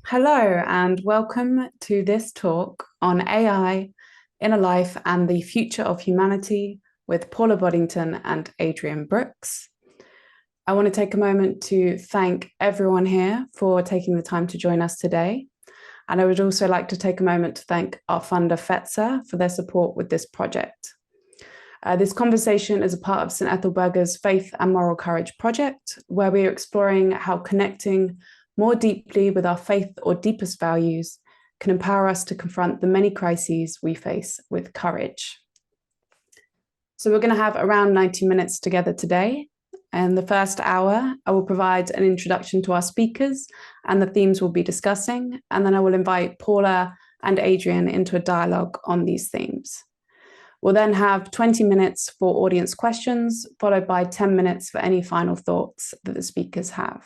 Hello, and welcome to this talk on AI, inner life, and the future of humanity with Paula Boddington and Adrienne Brooks. I want to take a moment to thank everyone here for taking the time to join us today. And I would also like to take a moment to thank our funder, FETSA, for their support with this project. This conversation is a part of St. Ethelburga's Faith and Moral Courage project, where we are exploring how connecting more deeply with our faith or deepest values can empower us to confront the many crises we face with courage. So we're going to have around 90 minutes together today. In the first hour, I will provide an introduction to our speakers and the themes we'll be discussing, and then I will invite Paula and Adrienne into a dialogue on these themes. We'll then have 20 minutes for audience questions, followed by 10 minutes for any final thoughts that the speakers have.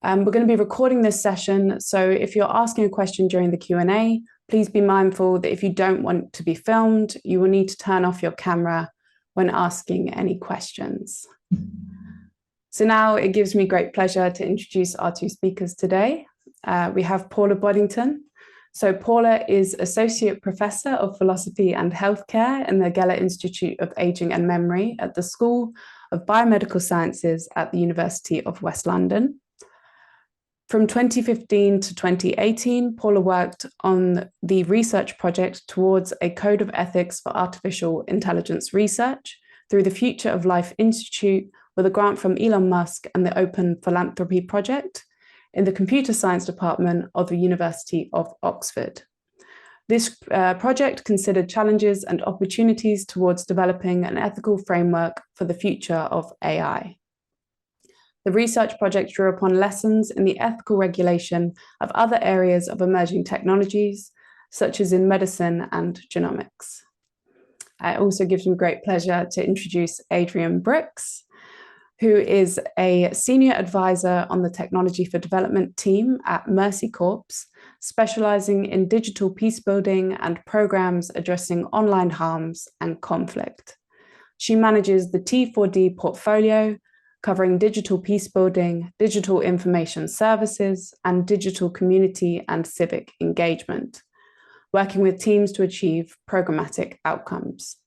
We're going to be recording this session, so if you're asking a question during the Q&A, please be mindful that if you don't want to be filmed, you will need to turn off your camera when asking any questions. So now it gives me great pleasure to introduce our two speakers today. We have Paula Boddington. So Paula is Associate Professor of Philosophy and Healthcare in the Geller Institute of Aging and Memory at the School of Biomedical Sciences at the University of West London. From 2015 to 2018, Paula worked on the research project towards a code of ethics for artificial intelligence research through the Future of Life Institute with a grant from Elon Musk and the Open Philanthropy project in the Computer Science Department of the University of Oxford. This project considered challenges and opportunities towards developing an ethical framework for the future of AI. The research project drew upon lessons in the ethical regulation of other areas of emerging technologies, such as in medicine and genomics. It also gives me great pleasure to introduce Adrienne Brooks, who is a senior advisor on the Technology for Development team at Mercy Corps, specializing in digital peacebuilding and programs addressing online harms and conflict. She manages the T4D portfolio, covering digital peacebuilding, digital information services, and digital community and civic engagement, working with teams to achieve programmatic outcomes.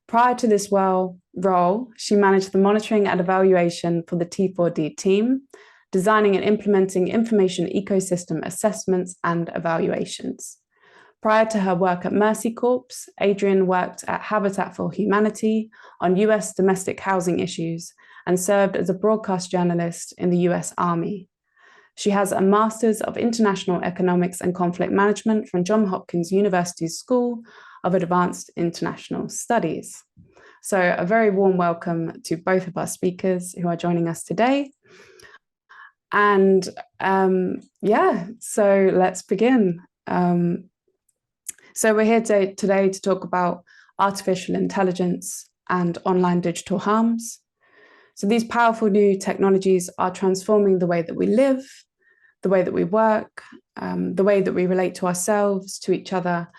Prior to this role, she managed the monitoring and evaluation for the T4D team, designing and implementing information ecosystem assessments and evaluations. Prior to her work at Mercy Corps, Adrienne worked at Habitat for Humanity on US domestic housing issues and served as a broadcast journalist in the US Army. She has a Master's of International Economics and Conflict Management from Johns Hopkins University's School of Advanced International Studies. So a very warm welcome to both of our speakers who are joining us today. And so let's begin. So we're here today to talk about artificial intelligence and online digital harms. So these powerful new technologies are transforming the way that we live, the way that we work, the way that we relate to ourselves, to each other,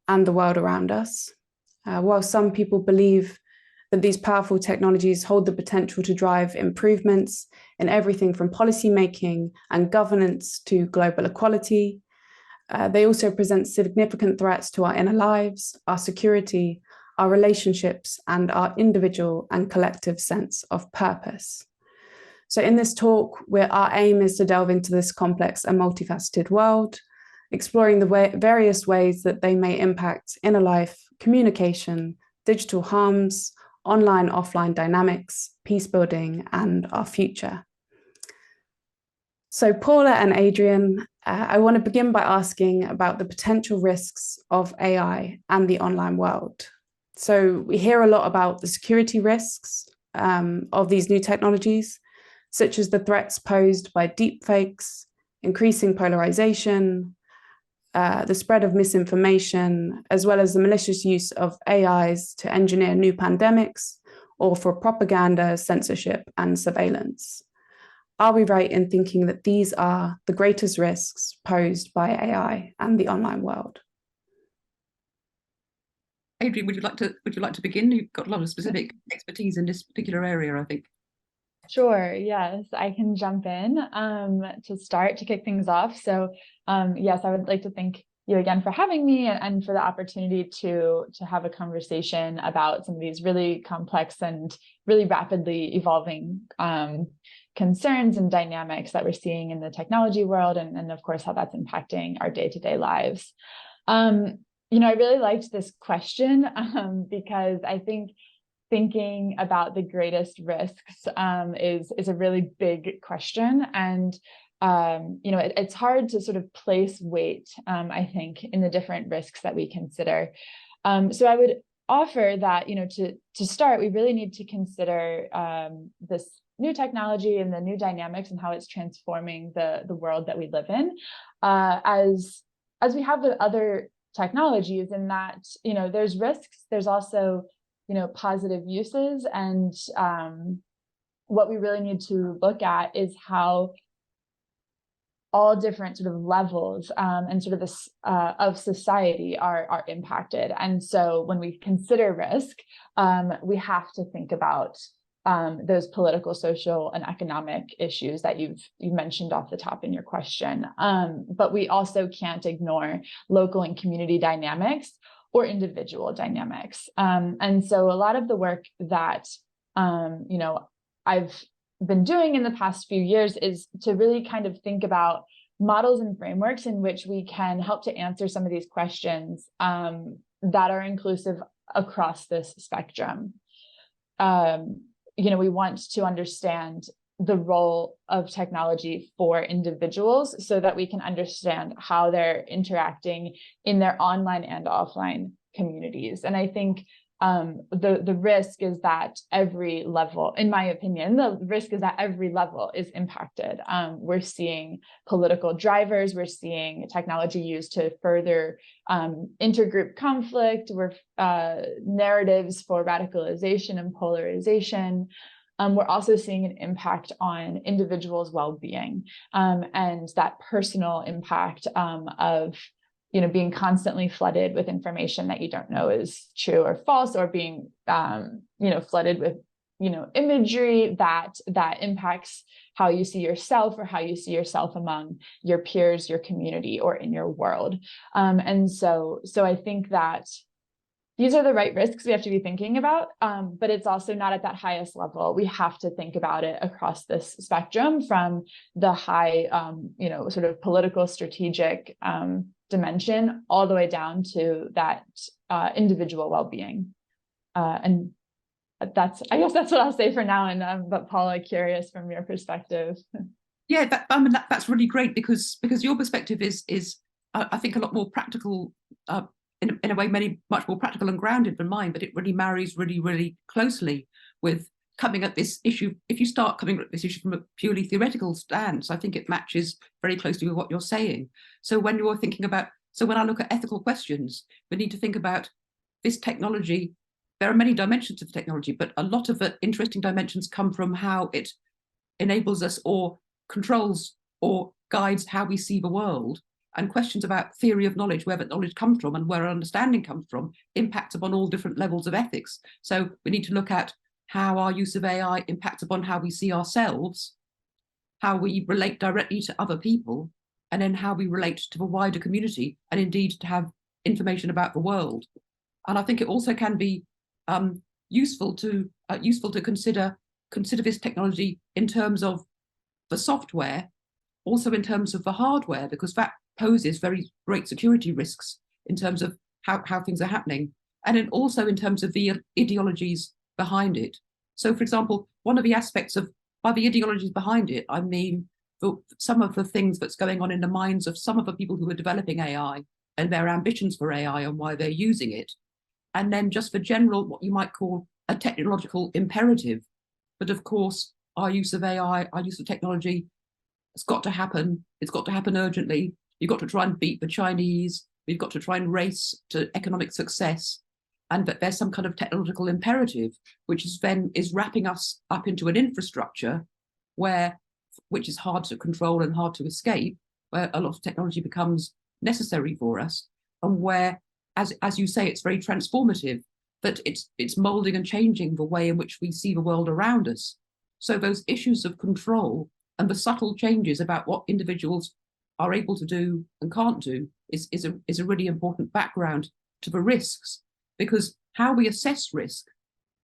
and the world around us. While some people believe that these powerful technologies hold the potential to drive improvements in everything from policy making and governance to global equality, they also present significant threats to our inner lives, our security, our relationships, and our individual and collective sense of purpose. So in this talk, our aim is to delve into this complex and multifaceted world, exploring the various ways that they may impact inner life, communication, digital harms, online, offline dynamics, peace building, and our future. So Paula and Adrienne, I want to begin by asking about the potential risks of AI and the online world. So we hear a lot about the security risks of these new technologies, such as the threats posed by deepfakes, increasing polarization, the spread of misinformation, as well as the malicious use of AIs to engineer new pandemics or for propaganda, censorship, and surveillance. Are we right in thinking that these are the greatest risks posed by AI and the online world? Adrienne, would you like to begin? You've got a lot of specific expertise in this particular area, I think. Sure. Yes, I can jump in to start to kick things off. So, yes, I would like to thank you again for having me and for the opportunity to have a conversation about some of these really complex and really rapidly evolving concerns and dynamics that we're seeing in the technology world, and of course how that's impacting our day-to-day lives. I really liked this question because I think thinking about the greatest risks is a really big question. And it's hard to sort of place weight, I think, in the different risks that we consider. So I would offer that, to start, we really need to consider this new technology and the new dynamics and how it's transforming the world that we live in, as we have with other technologies, in that, there's risks, there's also positive uses. And what we really need to look at is how all different sort of levels and sort of this of society are impacted. And so when we consider risk, we have to think about those political, social, and economic issues that you've mentioned off the top in your question. But we also can't ignore local and community dynamics or individual dynamics. And so a lot of the work that I've been doing in the past few years is to really kind of think about models and frameworks in which we can help to answer some of these questions that are inclusive across this spectrum. We want to understand the role of technology for individuals so that we can understand how they're interacting in their online and offline communities. And I think the risk is that every level, in my opinion, the risk is that every level is impacted. We're seeing political drivers, we're seeing technology used to further intergroup conflict, we're narratives for radicalization and polarization. We're also seeing an impact on individuals' well-being, and that personal impact of being constantly flooded with information that you don't know is true or false, or being flooded with imagery that impacts how you see yourself, or how you see yourself among your peers, your community, or in your world. And so I think that these are the right risks we have to be thinking about, but it's also not at that highest level. We have to think about it across this spectrum, from the high, sort of political, strategic dimension, all the way down to that individual well-being. And I guess that's what I'll say for now. And but Paula, curious from your perspective. Yeah, that's really great, because your perspective is I think a lot more practical. In a way, much more practical and grounded than mine, but it really marries really, really closely with coming at this issue. If you start coming at this issue from a purely theoretical stance, I think it matches very closely with what you're saying. So when you're thinking about, when I look at ethical questions, we need to think about this technology. There are many dimensions of technology, but a lot of the interesting dimensions come from how it enables us, or controls, or guides how we see the world. And questions about theory of knowledge, where that knowledge comes from and where our understanding comes from, impacts upon all different levels of ethics. So we need to look at how our use of AI impacts upon how we see ourselves, how we relate directly to other people, and then how we relate to the wider community, and indeed to have information about the world. And I think it also can be useful to consider this technology in terms of the software, also in terms of the hardware, because that poses very great security risks in terms of how things are happening, and then also in terms of the ideologies behind it. So, for example, one of the aspects of, by the ideologies behind it, I mean some of the things that's going on in the minds of some of the people who are developing AI, and their ambitions for AI and why they're using it. And then just for general, what you might call a technological imperative. But of course, our use of AI, our use of technology, it's got to happen. It's got to happen urgently. You've got to try and beat the Chinese. We've got to try and race to economic success. And that there's some kind of technological imperative, which is wrapping us up into an infrastructure which is hard to control and hard to escape, where a lot of technology becomes necessary for us, and where, as you say, it's very transformative, that it's molding and changing the way in which we see the world around us. So those issues of control and the subtle changes about what individuals are able to do and can't do is a really important background to the risks, because how we assess risk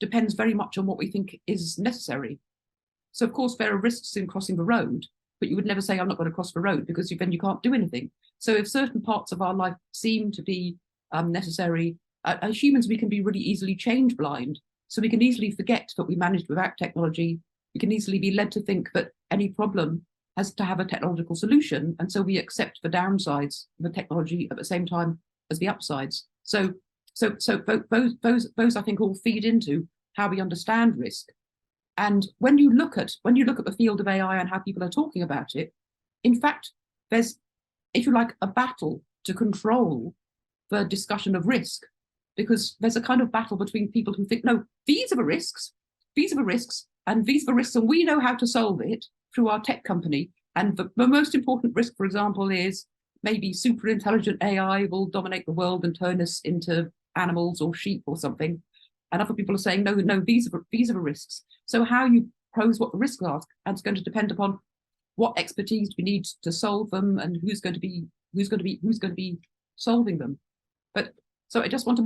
depends very much on what we think is necessary. So of course there are risks in crossing the road, but you would never say, I'm not going to cross the road, because then you can't do anything. So if certain parts of our life seem to be necessary, as humans, we can be really easily change blind. So we can easily forget that we managed without technology. We can easily be led to think that any problem has to have a technological solution. And so we accept the downsides of the technology at the same time as the upsides. So those I think all feed into how we understand risk. And when you look at the field of AI and how people are talking about it, in fact, there's, if you like, a battle to control the discussion of risk, because there's a kind of battle between people who think, no, these are the risks, and these are the risks, and we know how to solve it through our tech company. And the most important risk, for example, is maybe super intelligent AI will dominate the world and turn us into animals or sheep or something. And other people are saying, no, these are the risks. So how you pose what the risks are, and it's going to depend upon what expertise we need to solve them, and who's going to be solving them. But so I just want to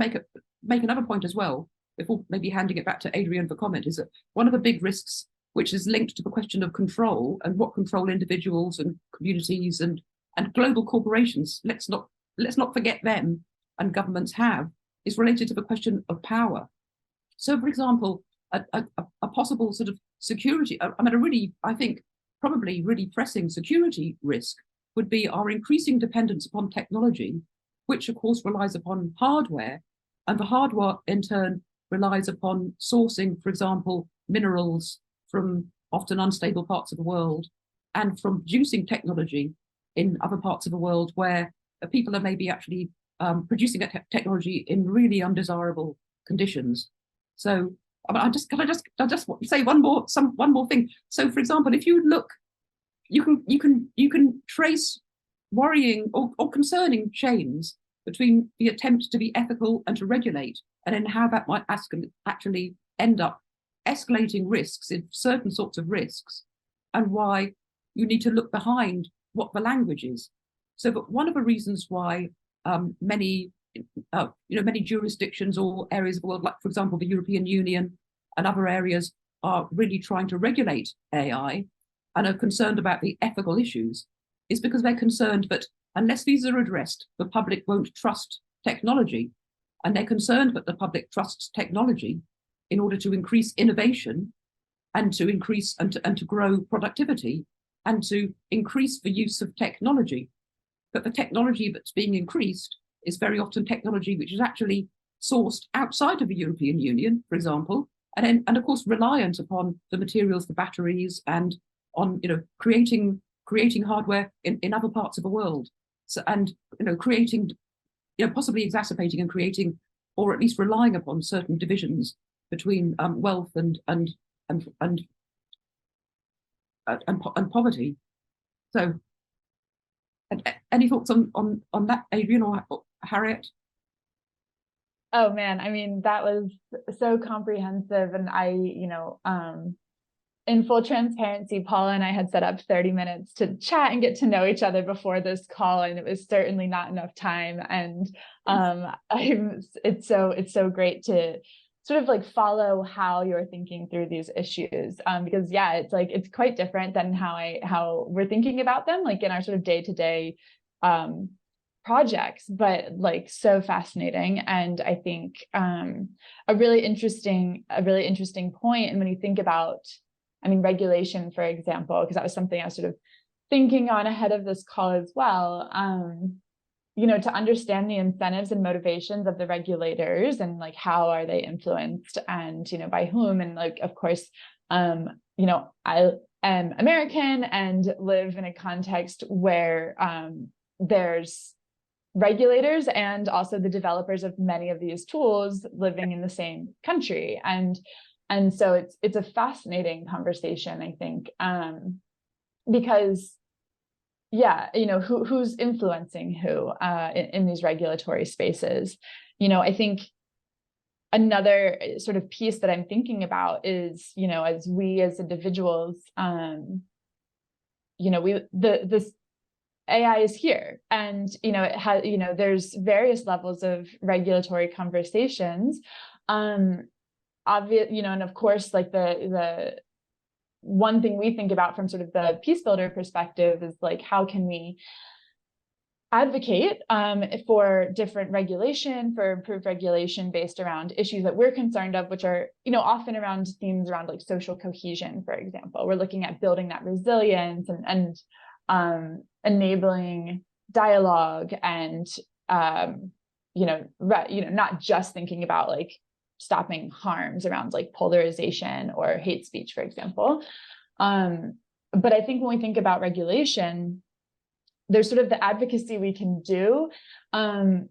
make another point as well, before maybe handing it back to Adrienne for comment, is that one of the big risks, which is linked to the question of control and what control individuals and communities and global corporations, let's not forget them, and governments have, is related to the question of power. So, for example, a possible sort of security, I think probably really pressing security risk would be our increasing dependence upon technology, which of course relies upon hardware, and the hardware in turn relies upon sourcing, for example, minerals from often unstable parts of the world, and from producing technology in other parts of the world where people are maybe actually producing that technology in really undesirable conditions. So I just say one more thing. So, for example, if you look, you can trace worrying or concerning chains between the attempt to be ethical and to regulate, and then how that might actually end up escalating risks in certain sorts of risks, and why you need to look behind what the language is. So, but one of the reasons why many jurisdictions or areas of the world, like for example the European Union and other areas, are really trying to regulate AI and are concerned about the ethical issues, is because they're concerned that unless these are addressed, the public won't trust technology, and they're concerned that the public trusts technology in order to increase innovation and to increase and to grow productivity and to increase the use of technology. But the technology that's being increased is very often technology which is actually sourced outside of the European Union, for example, and of course reliant upon the materials, the batteries, and on creating hardware in other parts of the world. So, and creating, possibly exacerbating and creating, or at least relying upon certain divisions between wealth and poverty. So, any thoughts on that, Adrienne or Harriet? Oh man, I mean, that was so comprehensive. And in full transparency, Paula and I had set up 30 minutes to chat and get to know each other before this call, and it was certainly not enough time. And it's so great to sort of like follow how you're thinking through these issues, because it's quite different than how we're thinking about them, like in our sort of day-to-day projects, but like so fascinating. And I think a really interesting point. And when you think about, regulation, for example, because that was something I was sort of thinking on ahead of this call as well, to understand the incentives and motivations of the regulators, and like how are they influenced, and by whom. And like, of course, I am American and live in a context where there's regulators and also the developers of many of these tools living in the same country. And so it's a fascinating conversation, I think, because who's influencing who in these regulatory spaces. I think another sort of piece that I'm thinking about is, as we as individuals, this AI is here, and it has, there's various levels of regulatory conversations, obvious, and of course, like the one thing we think about from sort of the peace builder perspective is like, how can we advocate for different regulation, for improved regulation based around issues that we're concerned of, which are, often around themes around like social cohesion, for example. We're looking at building that resilience and enabling dialogue and, not just thinking about like stopping harms around like polarization or hate speech, for example. But I think when we think about regulation, there's sort of the advocacy we can do, but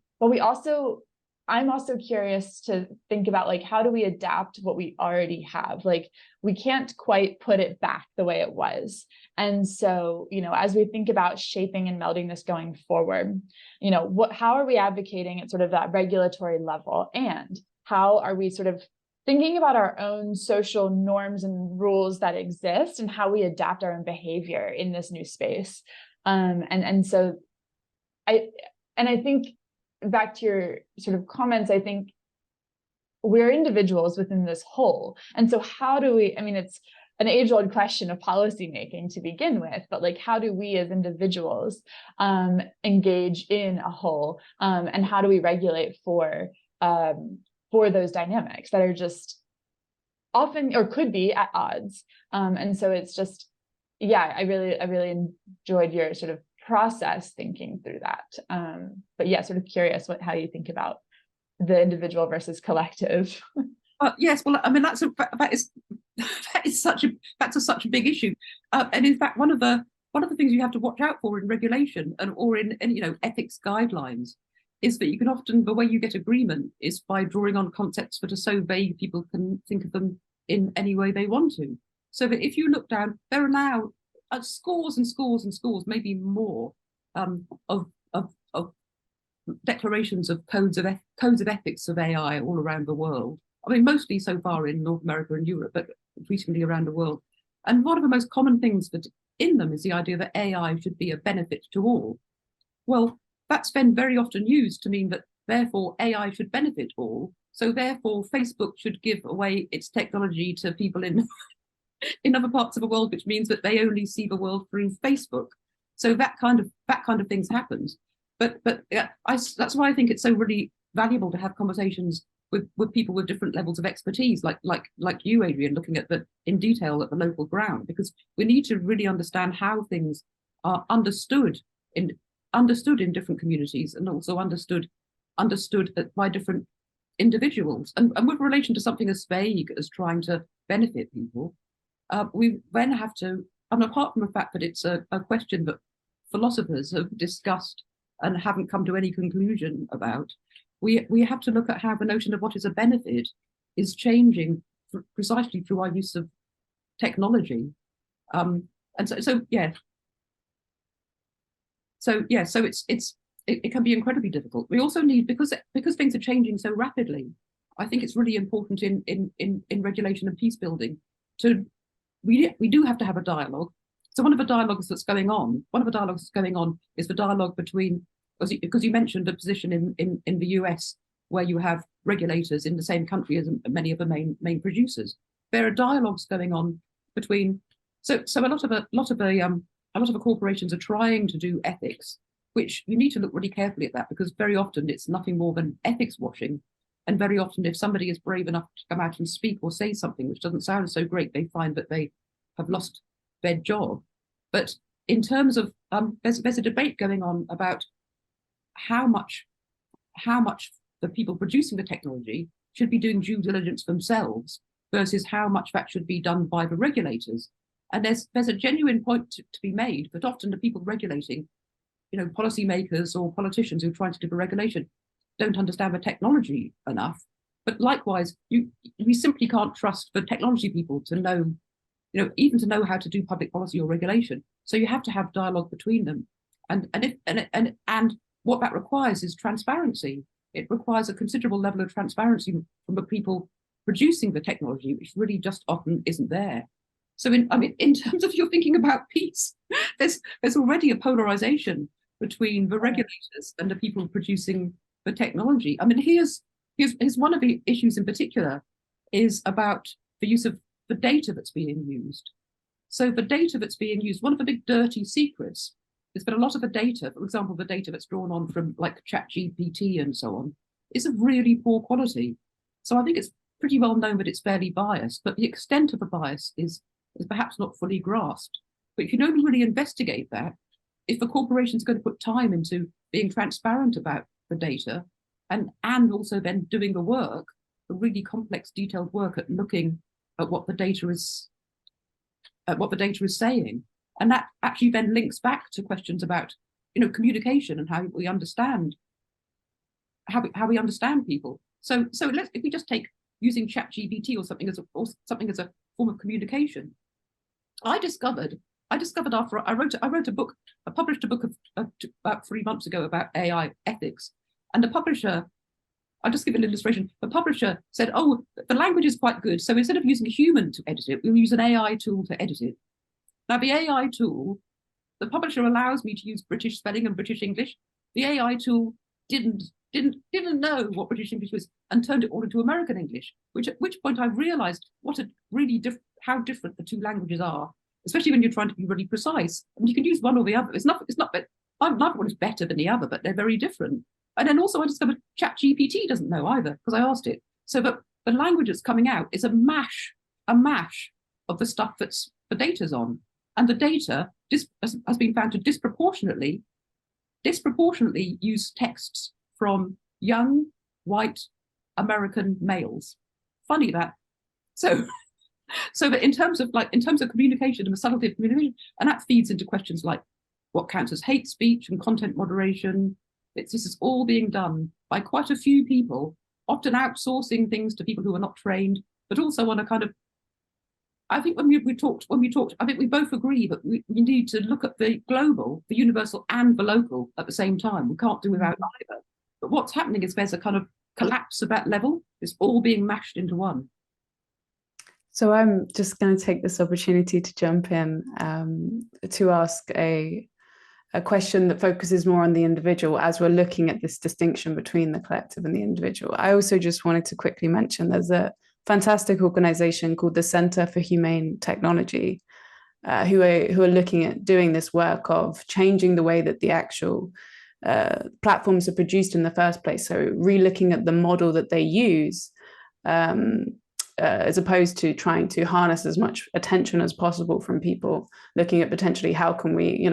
I'm also curious to think about like, how do we adapt what we already have? Like, we can't quite put it back the way it was. And so, as we think about shaping and melding this going forward, how are we advocating at sort of that regulatory level? And how are we sort of thinking about our own social norms and rules that exist and how we adapt our own behavior in this new space? So I think, back to your sort of comments, I think we're individuals within this whole. And so how do we, it's an age-old question of policymaking to begin with, but like, how do we as individuals engage in a whole, and how do we regulate for those dynamics that are just often or could be at odds? And so it's just, I really enjoyed your sort of process thinking through that. But yeah, sort of curious how you think about the individual versus collective. Yes, well, that is such a big issue, and in fact, one of the things you have to watch out for in regulation or in ethics guidelines is that you can often, the way you get agreement is by drawing on concepts that are so vague people can think of them in any way they want to. So that if you look down, there are now scores and scores and scores, maybe more, of declarations of codes of ethics of AI all around the world. Mostly so far in North America and Europe, but recently around the world. And one of the most common things that in them is the idea that AI should be a benefit to all. Well, that's then very often used to mean that therefore AI should benefit all. So therefore Facebook should give away its technology to people in other parts of the world, which means that they only see the world through Facebook. So that kind of things happens. But that's why I think it's so really valuable to have conversations with people with different levels of expertise, like you, Adrienne, looking at in detail at the local ground, because we need to really understand how things are understood in different communities and also understood by different individuals. And with relation to something as vague as trying to benefit people, we then have to, and apart from the fact that it's a question that philosophers have discussed and haven't come to any conclusion about, we have to look at how the notion of what is a benefit is changing precisely through our use of technology. And so it can be incredibly difficult. We also need, because things are changing so rapidly, I think it's really important in regulation and peace building we do have to have a dialogue. So one of the dialogues that's going on is the dialogue between, because you mentioned a position in the US where you have regulators in the same country as many of the main producers. There are dialogues going on between, so a lot of the corporations are trying to do ethics, which you need to look really carefully at that, because very often it's nothing more than ethics washing. And very often, if somebody is brave enough to come out and speak or say something which doesn't sound so great, they find that they have lost their job. But in terms of, there's a debate going on about how much the people producing the technology should be doing due diligence themselves versus how much that should be done by the regulators. And there's a genuine point to be made, but often the people regulating, policymakers or politicians who are trying to do the regulation, don't understand the technology enough. But likewise, we simply can't trust the technology people to know, even to know how to do public policy or regulation. So you have to have dialogue between them. And what that requires is transparency. it requires a considerable level of transparency from the people producing the technology, which really just often isn't there. So in terms of you're thinking about peace, there's already a polarization between the regulators and the people producing the technology. I mean, here's one of the issues in particular is about the use of the data that's being used. So the data that's being used, one of the big dirty secrets is that a lot of the data, for example, the data that's drawn on from like ChatGPT and so on, is of really poor quality. So I think it's pretty well known that it's fairly biased, but the extent of the bias is perhaps not fully grasped. But you can only really investigate that if the corporation's going to put time into being transparent about the data and also then doing the work, the really complex, detailed work at looking at what the data is saying. And that actually then links back to questions about, communication and how we understand people. So if we just take using ChatGPT or something as a form of communication, I discovered after I published a book about 3 months ago about AI ethics, and the publisher, I'll just give an illustration. The publisher said, "Oh, the language is quite good, so instead of using a human to edit it, we'll use an AI tool to edit it." Now, the AI tool, the publisher allows me to use British spelling and British English. The AI tool didn't know what British English was and turned it all into American English. At which point I realised how different the two languages are, especially when you're trying to be really precise. I mean, you can use one or the other. It's not that neither one is better than the other, but they're very different. And then also I discovered ChatGPT doesn't know either, because I asked it. So that the language that's coming out is a mash of the stuff that's the data's on. And the data has been found to disproportionately use texts from young, white, American males. Funny that. So that in terms of communication and the subtlety of communication, and that feeds into questions like what counts as hate speech and content moderation. This is all being done by quite a few people, often outsourcing things to people who are not trained, but also on a kind of, I think when we talked, I think we both agree that we need to look at the global, the universal and the local at the same time. We can't do without either. But what's happening is there's a kind of collapse of that level. It's all being mashed into one. So I'm just going to take this opportunity to jump in to ask a question that focuses more on the individual as we're looking at this distinction between the collective and the individual. I also just wanted to quickly mention there's a fantastic organization called the Center for Humane Technology who are looking at doing this work of changing the way that the actual platforms are produced in the first place. So re-looking at the model that they use as opposed to trying to harness as much attention as possible from people, looking at potentially how can we,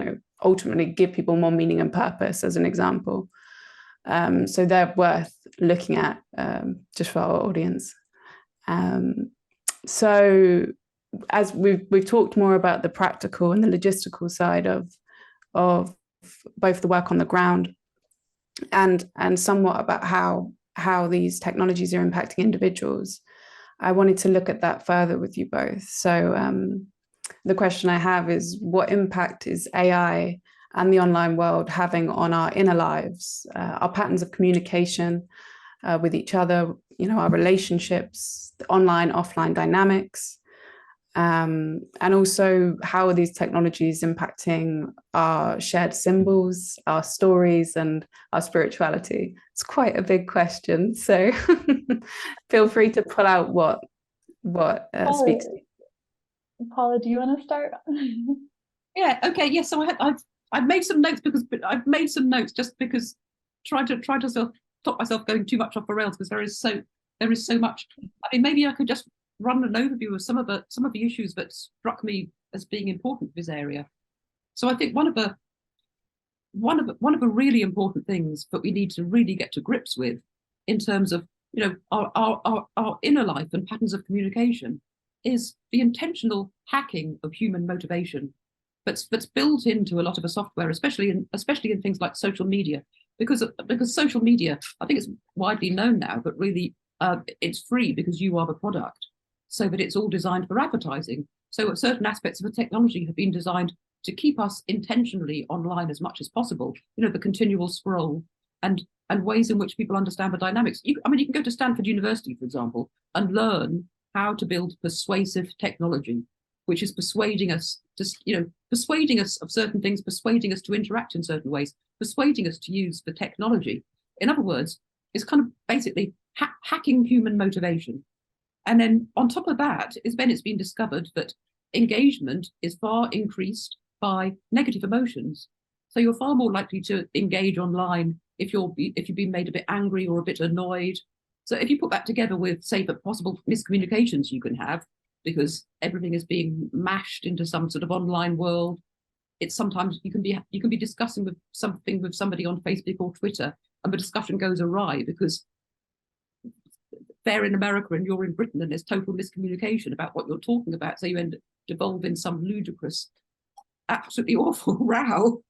ultimately give people more meaning and purpose, as an example. So they're worth looking at just for our audience. So as we've talked more about the practical and the logistical side of both the work on the ground and somewhat about how these technologies are impacting individuals, I wanted to look at that further with you both. So the question I have is, what impact is AI and the online world having on our inner lives, our patterns of communication with each other, our relationships, the online, offline dynamics, and also how are these technologies impacting our shared symbols, our stories, and our spirituality? It's quite a big question, so feel free to pull out what speaks to you. Paula, do you want to start? Yeah. Okay. Yes. So I've made some notes just because trying to stop myself going too much off the rails, because there is so much. I mean, maybe I could just run an overview of some of the issues that struck me as being important in this area. So I think one of the really important things that we need to really get to grips with in terms of our inner life and patterns of communication is the intentional hacking of human motivation that's built into a lot of the software, especially in things like social media, because social media, I think it's widely known now, but really it's free because you are the product, so that it's all designed for advertising. So certain aspects of the technology have been designed to keep us intentionally online as much as possible. The continual scroll and ways in which people understand the dynamics. You can go to Stanford University, for example, and learn how to build persuasive technology, which is persuading us of certain things, persuading us to interact in certain ways, persuading us to use the technology. In other words, it's kind of basically hacking human motivation. And then on top of that, it's been discovered that engagement is far increased by negative emotions. So you're far more likely to engage online if you've been made a bit angry or a bit annoyed. So if you put that together with, say, the possible miscommunications you can have, because everything is being mashed into some sort of online world, it's sometimes you can be discussing with somebody on Facebook or Twitter, and the discussion goes awry because they're in America and you're in Britain, and there's total miscommunication about what you're talking about. So you end up devolving some ludicrous, absolutely awful row.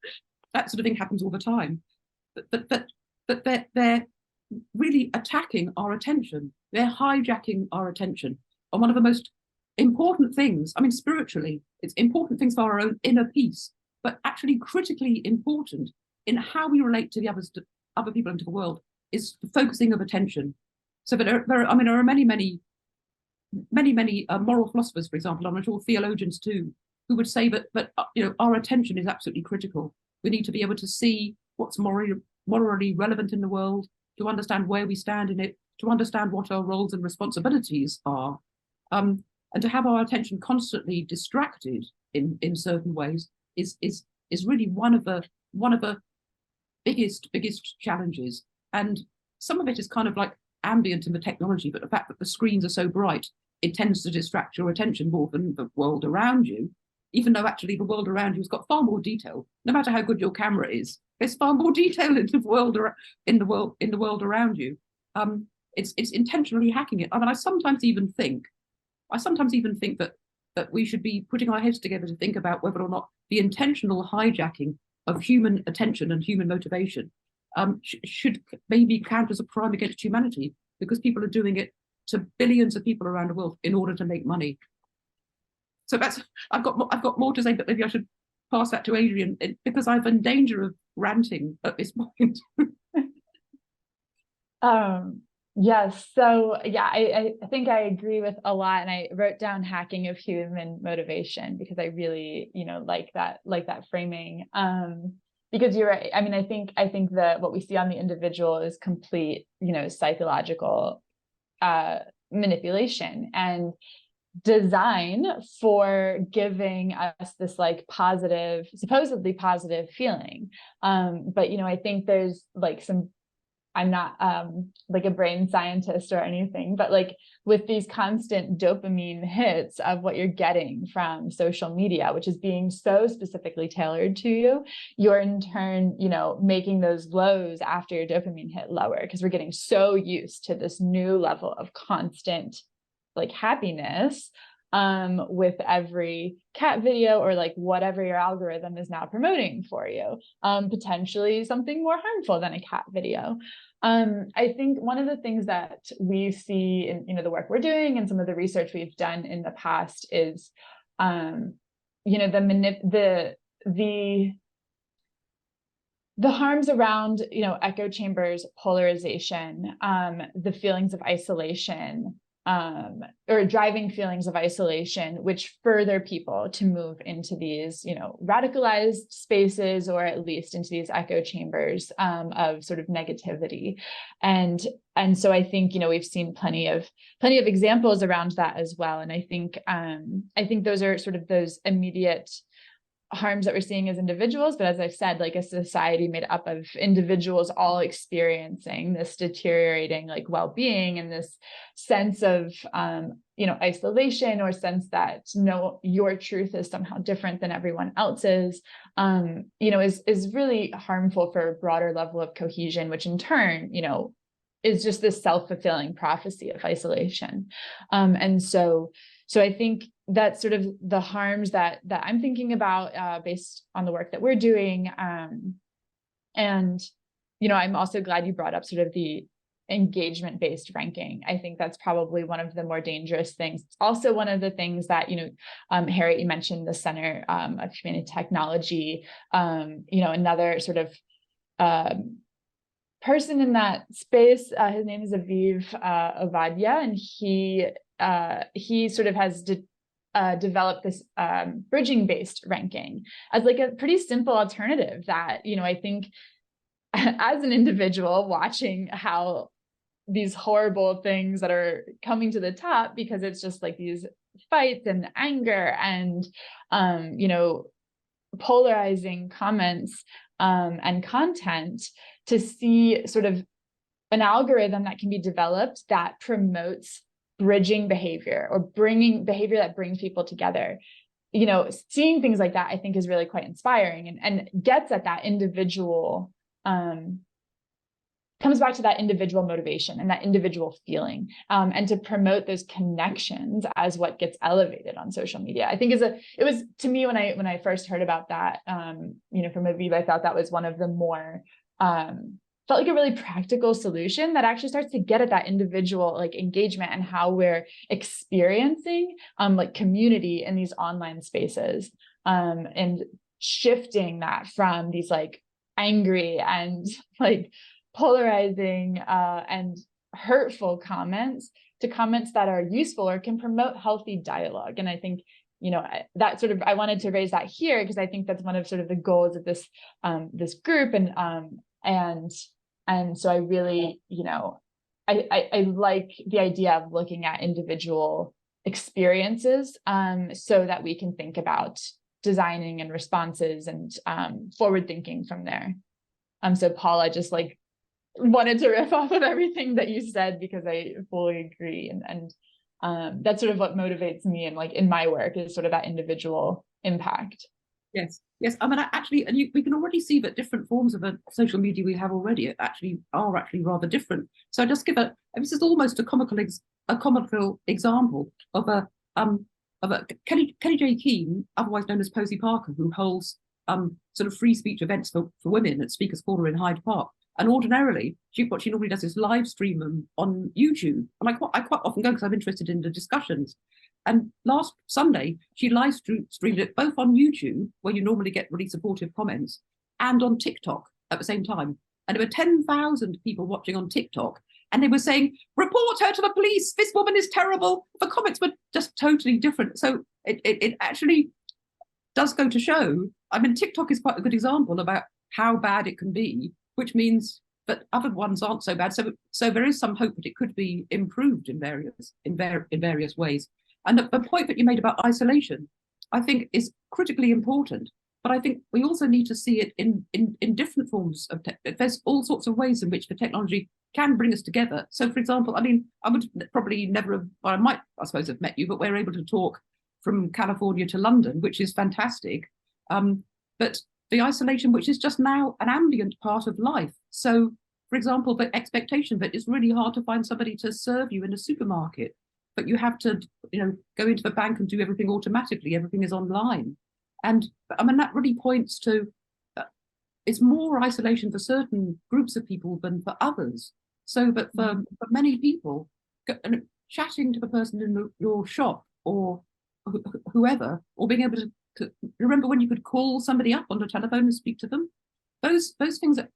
That sort of thing happens all the time. But they're really attacking our attention. They're hijacking our attention. And one of the most important things, spiritually, it's important things for our own inner peace, but actually critically important in how we relate to other people and to the world, is the focusing of attention. So there are many moral philosophers, for example, and I'm sure theologians too, who would say that our attention is absolutely critical. We need to be able to see what's morally relevant in the world, to understand where we stand in it, to understand what our roles and responsibilities are, and to have our attention constantly distracted in certain ways is really one of the biggest challenges. And some of it is kind of like ambient in the technology, but the fact that the screens are so bright, it tends to distract your attention more than the world around you, even though actually the world around you has got far more detail. No matter how good your camera is, there's far more detail in the world around you. It's intentionally hacking it. I sometimes even think that we should be putting our heads together to think about whether or not the intentional hijacking of human attention and human motivation should maybe count as a crime against humanity, because people are doing it to billions of people around the world in order to make money. So I've got more to say, but maybe I should pass that to Adrienne, because I'm in danger of ranting at this point. Yes. So yeah, I think I agree with a lot, and I wrote down hacking of human motivation because I really, like that framing. Because you're right. I think that what we see on the individual is complete, psychological manipulation and design for giving us this like positive, supposedly positive feeling. But I think there's like I'm not like a brain scientist or anything, but like with these constant dopamine hits of what you're getting from social media, which is being so specifically tailored to you, you're in turn, making those lows after your dopamine hit lower, because we're getting so used to this new level of constant like happiness with every cat video or like whatever your algorithm is now promoting for you, potentially something more harmful than a cat video. I think one of the things that we see in the work we're doing and some of the research we've done in the past is the harms around echo chambers, polarization, the feelings of isolation, or driving feelings of isolation, which further people to move into these, radicalized spaces, or at least into these echo chambers of sort of negativity. And so I think, we've seen plenty of examples around that as well. And I think those are sort of those immediate harms that we're seeing as individuals, but as I've said, like a society made up of individuals all experiencing this deteriorating like well-being and this sense of isolation, or sense that your truth is somehow different than everyone else's, is really harmful for a broader level of cohesion, which in turn, is just this self-fulfilling prophecy of isolation. And so I think that's sort of the harms that I'm thinking about based on the work that we're doing. And, I'm also glad you brought up sort of the engagement-based ranking. I think that's probably one of the more dangerous things. It's also one of the things that, Harriet, you mentioned the Center of Humane Technology, another sort of person in that space, his name is Aviv Ovadia, and he sort of has developed this bridging-based ranking as like a pretty simple alternative that, I think as an individual watching how these horrible things that are coming to the top, because it's just like these fights and anger and, polarizing comments and content, to see sort of an algorithm that can be developed that promotes bridging behavior or bringing behavior that brings people together. Seeing things like that, I think, is really quite inspiring and gets at that individual, comes back to that individual motivation and that individual feeling, and to promote those connections as what gets elevated on social media. I think it was to me when I first heard about that, from Aviv, I thought that was one of the more felt like a really practical solution that actually starts to get at that individual like engagement and how we're experiencing like community in these online spaces, and shifting that from these like angry and like polarizing and hurtful comments to comments that are useful or can promote healthy dialogue. And I think, that sort of, I wanted to raise that here because I think that's one of sort of the goals of this this group. And so I really, I like the idea of looking at individual experiences, so that we can think about designing and responses and forward thinking from there. So Paula, just like wanted to riff off of everything that you said because I fully agree, and that's sort of what motivates me and like in my work is sort of that individual impact. Yes. I mean, actually, and we can already see that different forms of a social media we have already are rather different. So I just give this is almost a comical example of a Kelly J. Keane, otherwise known as Posey Parker, who holds sort of free speech events for women at Speaker's Corner in Hyde Park. And ordinarily, what she normally does is live stream them on YouTube. And I quite often go because I'm interested in the discussions. And last Sunday, she live streamed it both on YouTube, where you normally get really supportive comments, and on TikTok at the same time. And there were 10,000 people watching on TikTok. And they were saying, report her to the police. This woman is terrible. The comments were just totally different. So it actually does go to show. I mean, TikTok is quite a good example about how bad it can be, which means that other ones aren't so bad. So there is some hope that it could be improved in various ways. And the point that you made about isolation, I think, is critically important. But I think we also need to see it in different forms of there's all sorts of ways in which the technology can bring us together. So, for example, I mean, I would probably never have, or I might, I suppose, have met you, but we're able to talk from California to London, which is fantastic. But the isolation, which is just now an ambient part of life. So, for example, the expectation that it's really hard to find somebody to serve you in a supermarket, but you have to, go into the bank and do everything automatically. Everything is online. And I mean, that really points to, it's more isolation for certain groups of people than for others. So that for many people, chatting to the person in your shop or whoever, or being able to remember when you could call somebody up on the telephone and speak to them, those things that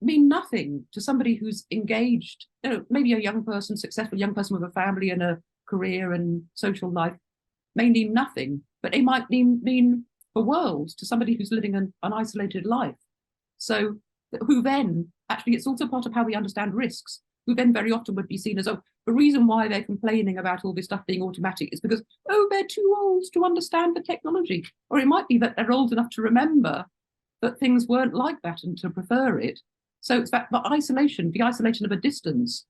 mean nothing to somebody who's engaged, maybe a young person, successful young person with a family and a career and social life, may mean nothing, but they might mean the world to somebody who's living an isolated life. So who then, actually, it's also part of how we understand risks, who then very often would be seen as, the reason why they're complaining about all this stuff being automatic is because, they're too old to understand the technology. Or it might be that they're old enough to remember that things weren't like that and to prefer it. So it's that the isolation of a distance.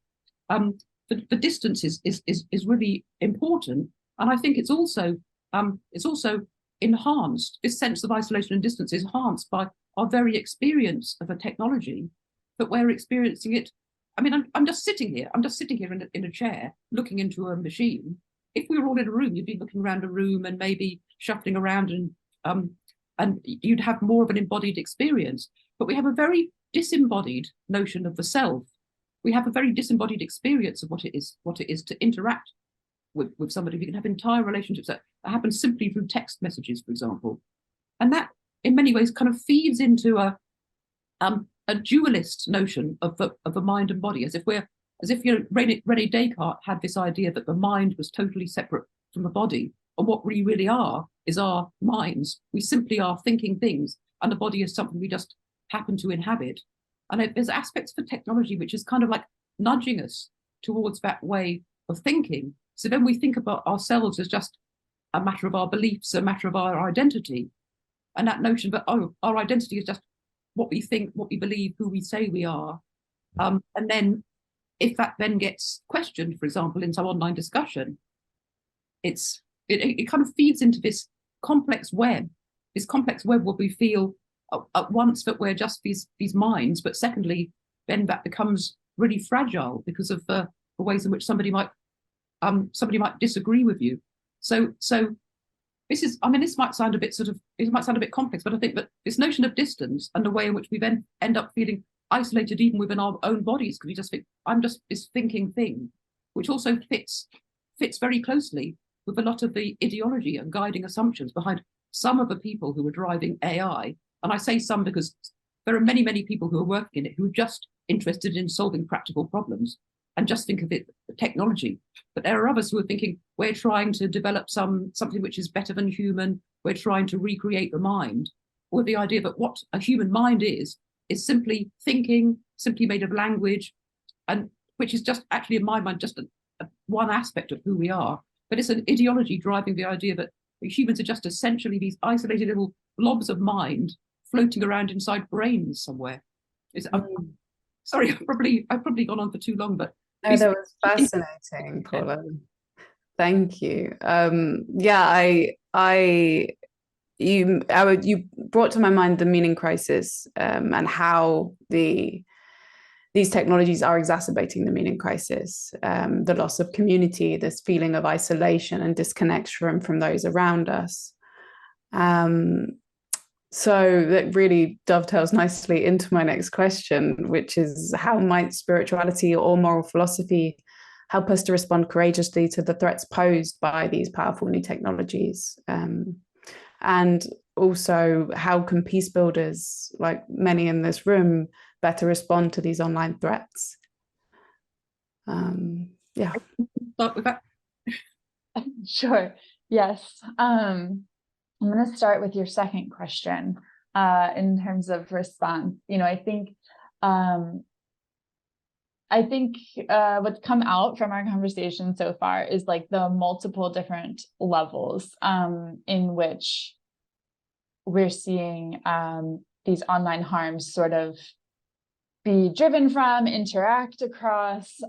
The distance is really important. And I think it's also enhanced, this sense of isolation and distance is enhanced by our very experience of a technology, that we're experiencing it. I mean, I'm just sitting here in a chair looking into a machine. If we were all in a room, you'd be looking around a room and maybe shuffling around and you'd have more of an embodied experience. But we have a very disembodied notion of the self. We have a very disembodied experience of what it is to interact with somebody. We can have entire relationships that happen simply through text messages, for example. And that, in many ways, kind of feeds into a a dualist notion of the mind and body, as if René Descartes had this idea that the mind was totally separate from the body, and what we really are is our minds. We simply are thinking things, and the body is something we just happen to inhabit. And there's aspects of technology which is kind of like nudging us towards that way of thinking. So then we think about ourselves as just a matter of our beliefs, a matter of our identity. And that notion that, oh, our identity is just what we think, what we believe, who we say we are. And then if that then gets questioned, for example, in some online discussion, it kind of feeds into this complex web where we feel at once that we're just these minds, but secondly, then that becomes really fragile because of the ways in which somebody might disagree with you. So this might sound a bit complex, but I think that this notion of distance and the way in which we then end up feeling isolated even within our own bodies, because we just think, I'm just this thinking thing, which also fits very closely with a lot of the ideology and guiding assumptions behind some of the people who are driving AI. And I say some because there are many, many people who are working in it who are just interested in solving practical problems and just think of it technology. But there are others who are thinking, we're trying to develop something which is better than human. We're trying to recreate the mind, or the idea that what a human mind is simply thinking, simply made of language, and which is just actually, in my mind, just one aspect of who we are. But it's an ideology driving the idea that humans are just essentially these isolated little blobs of mind floating around inside brains somewhere. Sorry, I've probably gone on for too long, but no, that was fascinating, Paula. Thank you. You brought to my mind the meaning crisis, and how these technologies are exacerbating the meaning crisis, the loss of community, this feeling of isolation and disconnection from those around us. So that really dovetails nicely into my next question, which is, how might spirituality or moral philosophy help us to respond courageously to the threats posed by these powerful new technologies? And also, how can peace builders, like many in this room, better respond to these online threats? Start with that. Sure. Yes. I'm going to start with your second question in terms of response. I think what's come out from our conversation so far is like the multiple different levels in which we're seeing these online harms sort of be driven from, interact across,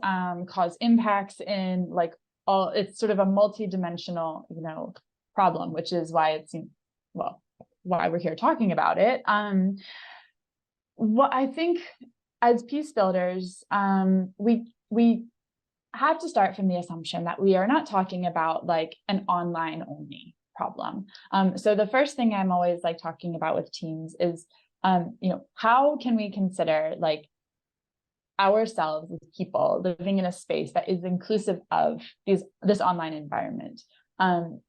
cause impacts in like all. It's sort of a multi-dimensional, problem, which is why why we're here talking about it. What I think as peace builders, we have to start from the assumption that we are not talking about like an online only problem. So the first thing I'm always like talking about with teams is, how can we consider like ourselves as people living in a space that is inclusive of this online environment?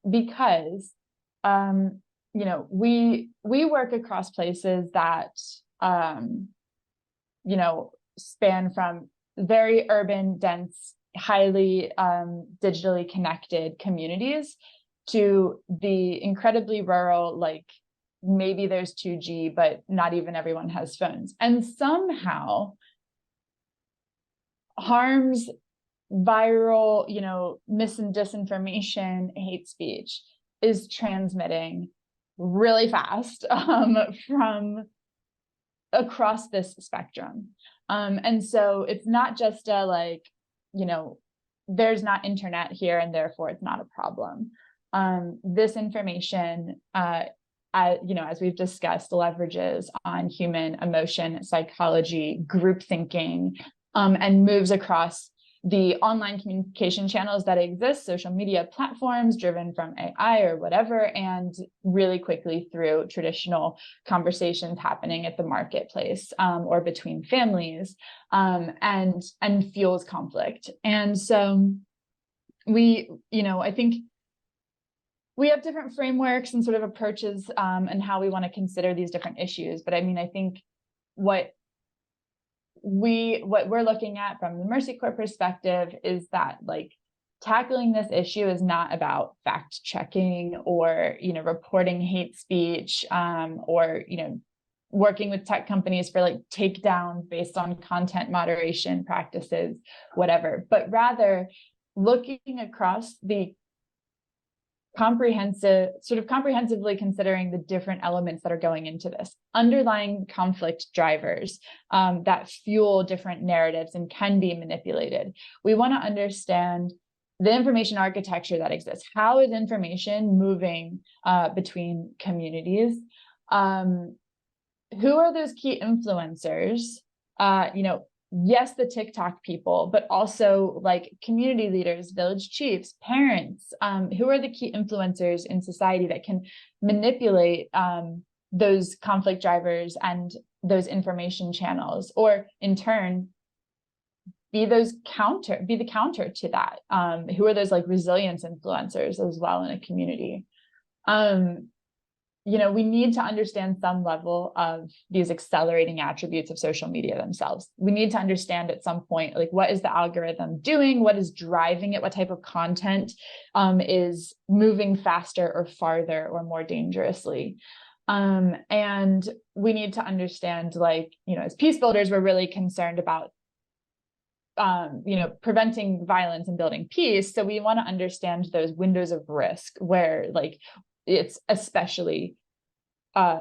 Because we work across places that span from very urban, dense, highly digitally connected communities to the incredibly rural, like maybe there's 2G, but not even everyone has phones. And somehow harms, viral, mis and disinformation, hate speech is transmitting really fast from across this spectrum. And so it's not just there's not internet here and therefore it's not a problem. This information, as we've discussed, leverages on human emotion, psychology, group thinking, and moves across the online communication channels that exist, social media platforms driven from AI or whatever, and really quickly through traditional conversations happening at the marketplace or between families, and fuels conflict. And so I think we have different frameworks and sort of approaches and how we want to consider these different issues. But I mean, I think what what we're looking at from the Mercy Corps perspective is that like tackling this issue is not about fact checking or, reporting hate speech, or, working with tech companies for like takedown based on content moderation practices, whatever, but rather looking across the comprehensively considering the different elements that are going into this underlying conflict drivers that fuel different narratives and can be manipulated. We want to understand the information architecture that exists. How is information moving between communities? Who are those key influencers? Yes, the TikTok people, but also like community leaders, village chiefs, parents. Who are the key influencers in society that can manipulate those conflict drivers and those information channels, or in turn, be the counter to that? Who are those like resilience influencers as well in a community? We need to understand some level of these accelerating attributes of social media themselves. We need to understand at some point, like, what is the algorithm doing? What is driving it? What type of content is moving faster or farther or more dangerously? And we need to understand, like, as peace builders, we're really concerned about preventing violence and building peace. So we want to understand those windows of risk where like it's especially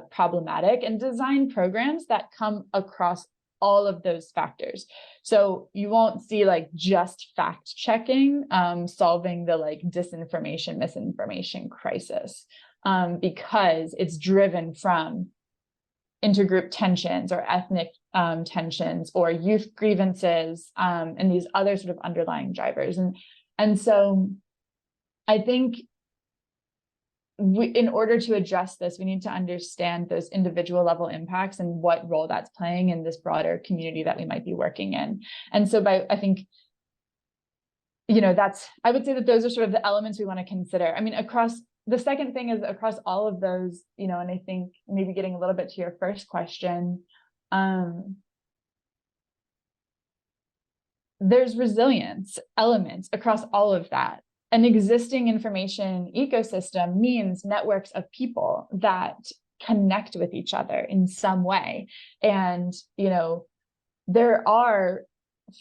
problematic, and design programs that come across all of those factors. So you won't see like just fact checking solving the like disinformation, misinformation crisis, because it's driven from intergroup tensions or ethnic tensions or youth grievances and these other sort of underlying drivers. And so I think in order to address this, we need to understand those individual level impacts and what role that's playing in this broader community that we might be working in. And so I think, I would say that those are sort of the elements we want to consider. I mean, the second thing is across all of those, and I think maybe getting a little bit to your first question, there's resilience elements across all of that. An existing information ecosystem means networks of people that connect with each other in some way. And, there are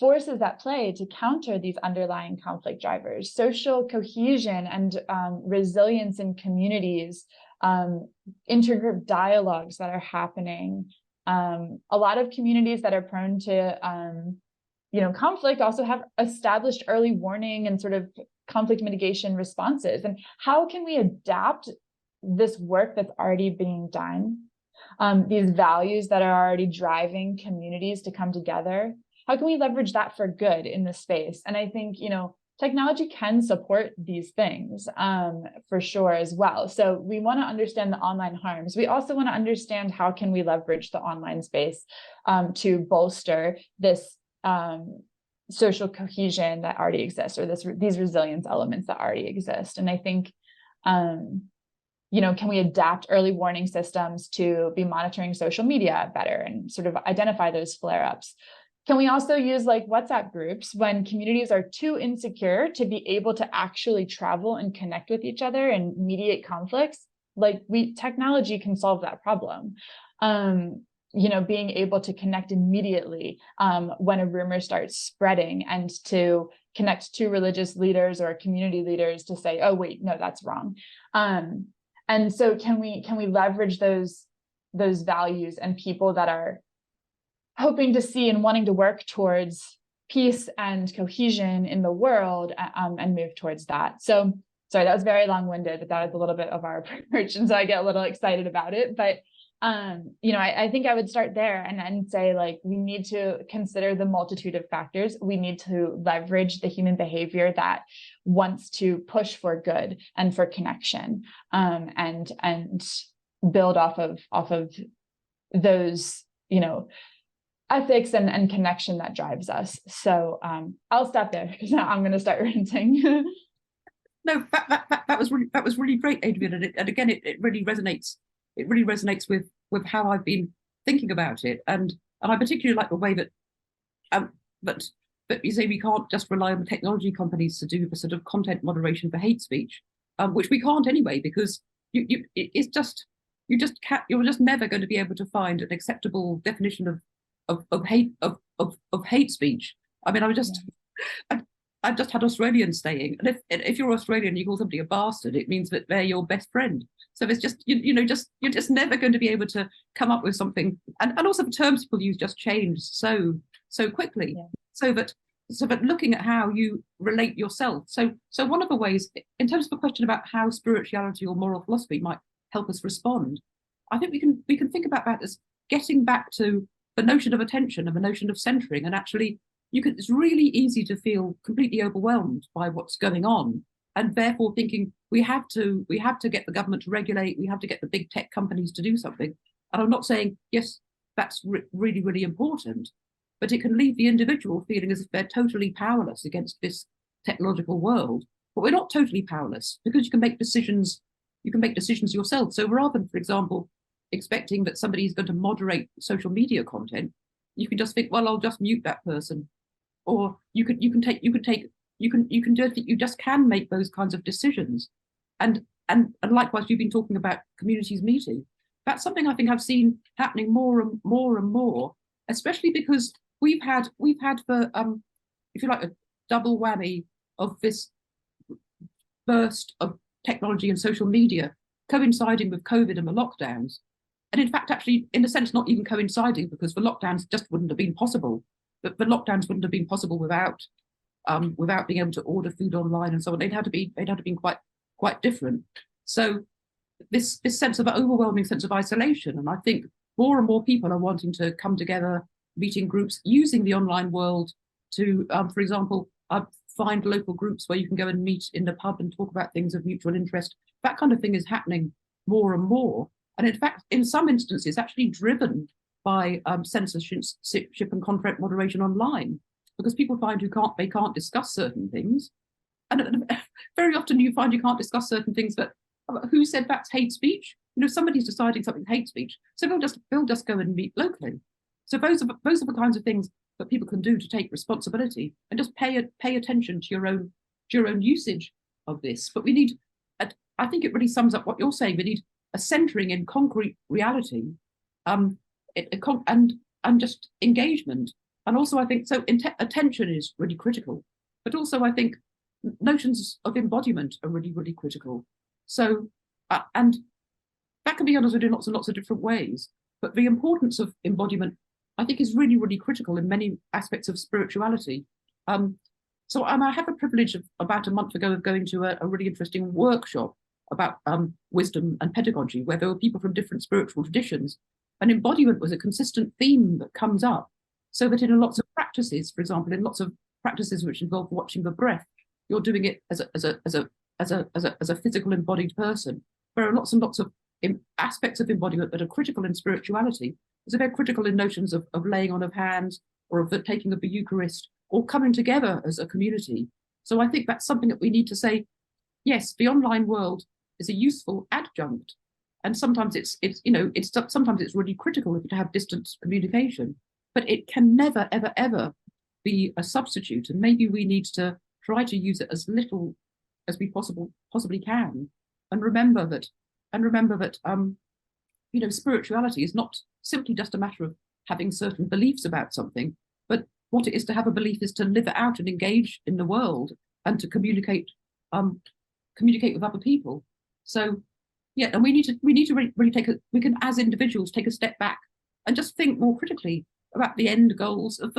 forces at play to counter these underlying conflict drivers, social cohesion and resilience in communities, intergroup dialogues that are happening. A lot of communities that are prone to, conflict also have established early warning and sort of conflict mitigation responses. And how can we adapt this work that's already being done, these values that are already driving communities to come together? How can we leverage that for good in this space? And I think, technology can support these things for sure as well. So we want to understand the online harms. We also want to understand how can we leverage the online space to bolster this social cohesion that already exists, or these resilience elements that already exist. And I think, can we adapt early warning systems to be monitoring social media better and sort of identify those flare-ups? Can we also use like WhatsApp groups when communities are too insecure to be able to actually travel and connect with each other and mediate conflicts? Like technology can solve that problem. Being able to connect immediately when a rumor starts spreading, and to connect to religious leaders or community leaders to say, oh, wait, no, that's wrong. And so can we leverage those values and people that are hoping to see and wanting to work towards peace and cohesion in the world and move towards that? So sorry, that was very long-winded, but that was a little bit of our approach. And so I get a little excited about it. But I think I would start there and say, like, we need to consider the multitude of factors. We need to leverage the human behavior that wants to push for good and for connection, and build off of those, ethics and connection that drives us. So I'll stop there because now I'm going to start ranting. No, that was really great, Adrienne, and again, it really resonates. It really resonates with how I've been thinking about it, and I particularly like the way that um, but you say we can't just rely on the technology companies to do the sort of content moderation for hate speech, which we can't anyway, because it's just you're just never going to be able to find an acceptable definition of hate speech. I mean, I've just had Australians saying, and if you're Australian and you call somebody a bastard, it means that they're your best friend. So it's just you're just never going to be able to come up with something. And also the terms people use just change so quickly. Yeah. So that looking at how you relate yourself. So one of the ways, in terms of a question about how spirituality or moral philosophy might help us respond, I think we can think about that as getting back to the notion of attention and the notion of centering, and actually it's really easy to feel completely overwhelmed by what's going on, and therefore thinking we have to get the government to regulate, we have to get the big tech companies to do something. And I'm not saying, yes, that's really, really important, but it can leave the individual feeling as if they're totally powerless against this technological world. But we're not totally powerless, because you can make decisions yourself. So rather than, for example, expecting that somebody is going to moderate social media content, you can just think, well, I'll just mute that person. Or you can do it. You just can make those kinds of decisions, and likewise, you've been talking about communities meeting. That's something I think I've seen happening more and more, especially because we've had the if you like, a double whammy of this burst of technology and social media coinciding with COVID and the lockdowns, and in fact, actually, in a sense, not even coinciding, because the lockdowns just wouldn't have been possible. But the lockdowns wouldn't have been possible without being able to order food online and so on. They'd have to be quite different. So this sense of overwhelming sense of isolation, and I think more and more people are wanting to come together, meeting groups, using the online world to, for example, find local groups where you can go and meet in the pub and talk about things of mutual interest. That kind of thing is happening more and more, and in fact, in some instances, actually driven by censorship and content moderation online, because people find they can't discuss certain things, and very often you find you can't discuss certain things. But who said that's hate speech? Somebody's deciding something's hate speech, so they'll just go and meet locally. So those are the kinds of things that people can do to take responsibility and just pay attention to your own usage of this. But we need, I think it really sums up what you're saying. We need a centering in concrete reality. And just engagement, and also I think so. Attention is really critical, but also I think notions of embodiment are really, really critical. So, and that can be understood in lots and lots of different ways. But the importance of embodiment, I think, is really, really critical in many aspects of spirituality. So I had the privilege of about a month ago of going to a really interesting workshop about wisdom and pedagogy, where there were people from different spiritual traditions. And embodiment was a consistent theme that comes up, so that in lots of practices, for example, in lots of practices which involve watching the breath, you're doing it as a physical embodied person. There are lots and lots of aspects of embodiment that are critical in spirituality. So they're critical in notions of laying on of hands, or of the taking of the Eucharist, or coming together as a community. So I think that's something that we need to say, yes, the online world is a useful adjunct. And sometimes sometimes it's really critical to have distant communication, but it can never, ever, ever be a substitute. And maybe we need to try to use it as little as we possibly can, and remember that spirituality is not simply just a matter of having certain beliefs about something, but what it is to have a belief is to live it out and engage in the world and to communicate with other people. So. Yeah, and we need to really we can as individuals take a step back and just think more critically about the end goals of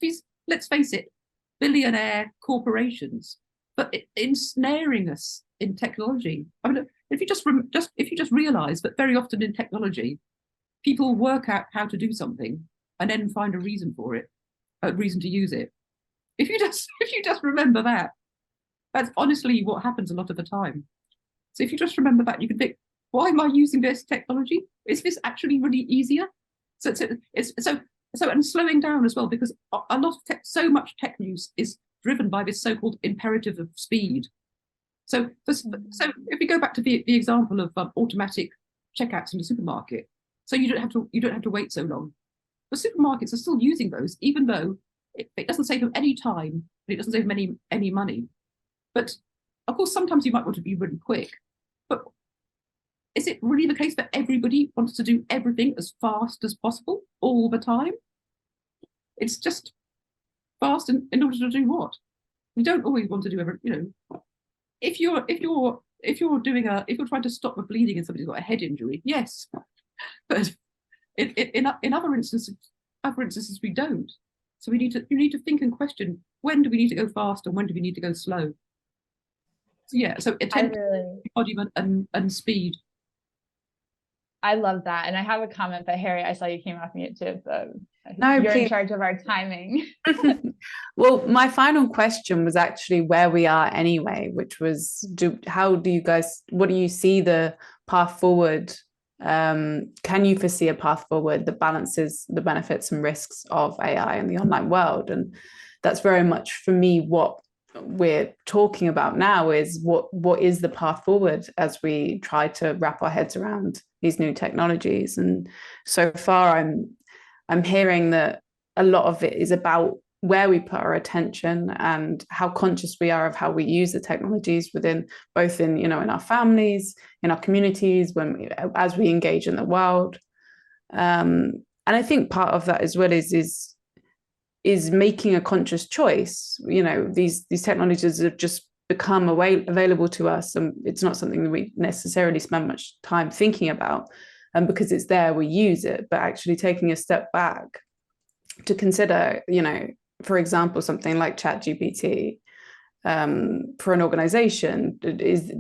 these, let's face it, billionaire corporations, but ensnaring us in technology. I mean, if you just realize that very often in technology, people work out how to do something and then find a reason for it, a reason to use it. If you just remember that, that's honestly what happens a lot of the time. So if you just remember that, you can think, why am I using this technology? Is this actually really easier? So and slowing down as well, because a lot of so much tech use is driven by this so-called imperative of speed. So if we go back to the example of automatic checkouts in the supermarket, so you don't have to wait so long. The supermarkets are still using those, even though it doesn't save them any time, it doesn't save them any money. But of course, sometimes you might want to be really quick. But is it really the case that everybody wants to do everything as fast as possible all the time? It's just fast in order to do what? You don't always want to do everything. You know, if you're trying to stop the bleeding and somebody's got a head injury, yes, but in other instances we don't. So you need to think and question, when do we need to go fast and when do we need to go slow? So yeah, so attention, embodiment, and speed. I love that. And I have a comment, but Harry, I saw you came off mute too. So no, you're please. In charge of our timing. Well, my final question was actually where we are anyway, which was, what do you see the path forward? Can you foresee a path forward that balances the benefits and risks of AI in the online world? And that's very much for me what we're talking about now, is what is the path forward as we try to wrap our heads around these new technologies. And so far I'm hearing that a lot of it is about where we put our attention and how conscious we are of how we use the technologies within both in our families, in our communities, as we engage in the world. And I think part of that as well is making a conscious choice. These technologies have just become available to us, and it's not something that we necessarily spend much time thinking about. And because it's there, we use it. But actually taking a step back to consider, for example, something like ChatGPT for an organization,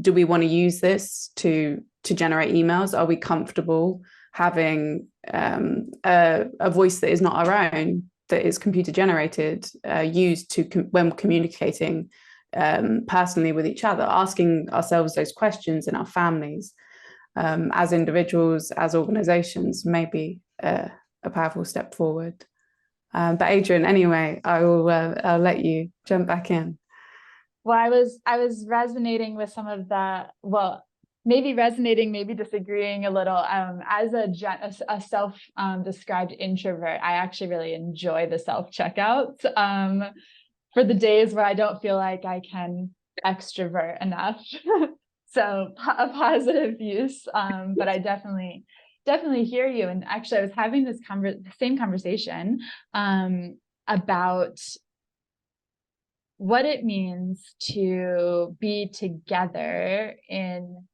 do we want to use this to generate emails? Are we comfortable having a voice that is not our own, that is computer generated, used when communicating personally with each other, asking ourselves those questions in our families, as individuals, as organizations, maybe a powerful step forward. But Adrienne, anyway, I'll let you jump back in. Well, I was resonating with some of that. Well, maybe resonating, maybe disagreeing a little. As a self-described introvert, I actually really enjoy the self-checkouts for the days where I don't feel like I can extrovert enough. So a positive use, but I definitely hear you. And actually, I was having the same conversation about what it means to be together in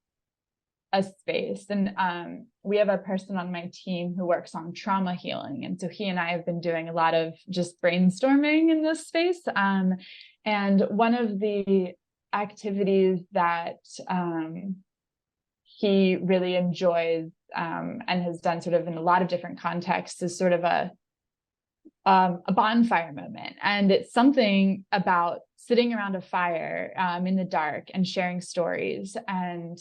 a space. And we have a person on my team who works on trauma healing. And so he and I have been doing a lot of just brainstorming in this space. And one of the activities that he really enjoys and has done sort of in a lot of different contexts is sort of a bonfire moment. And it's something about sitting around a fire in the dark and sharing stories, and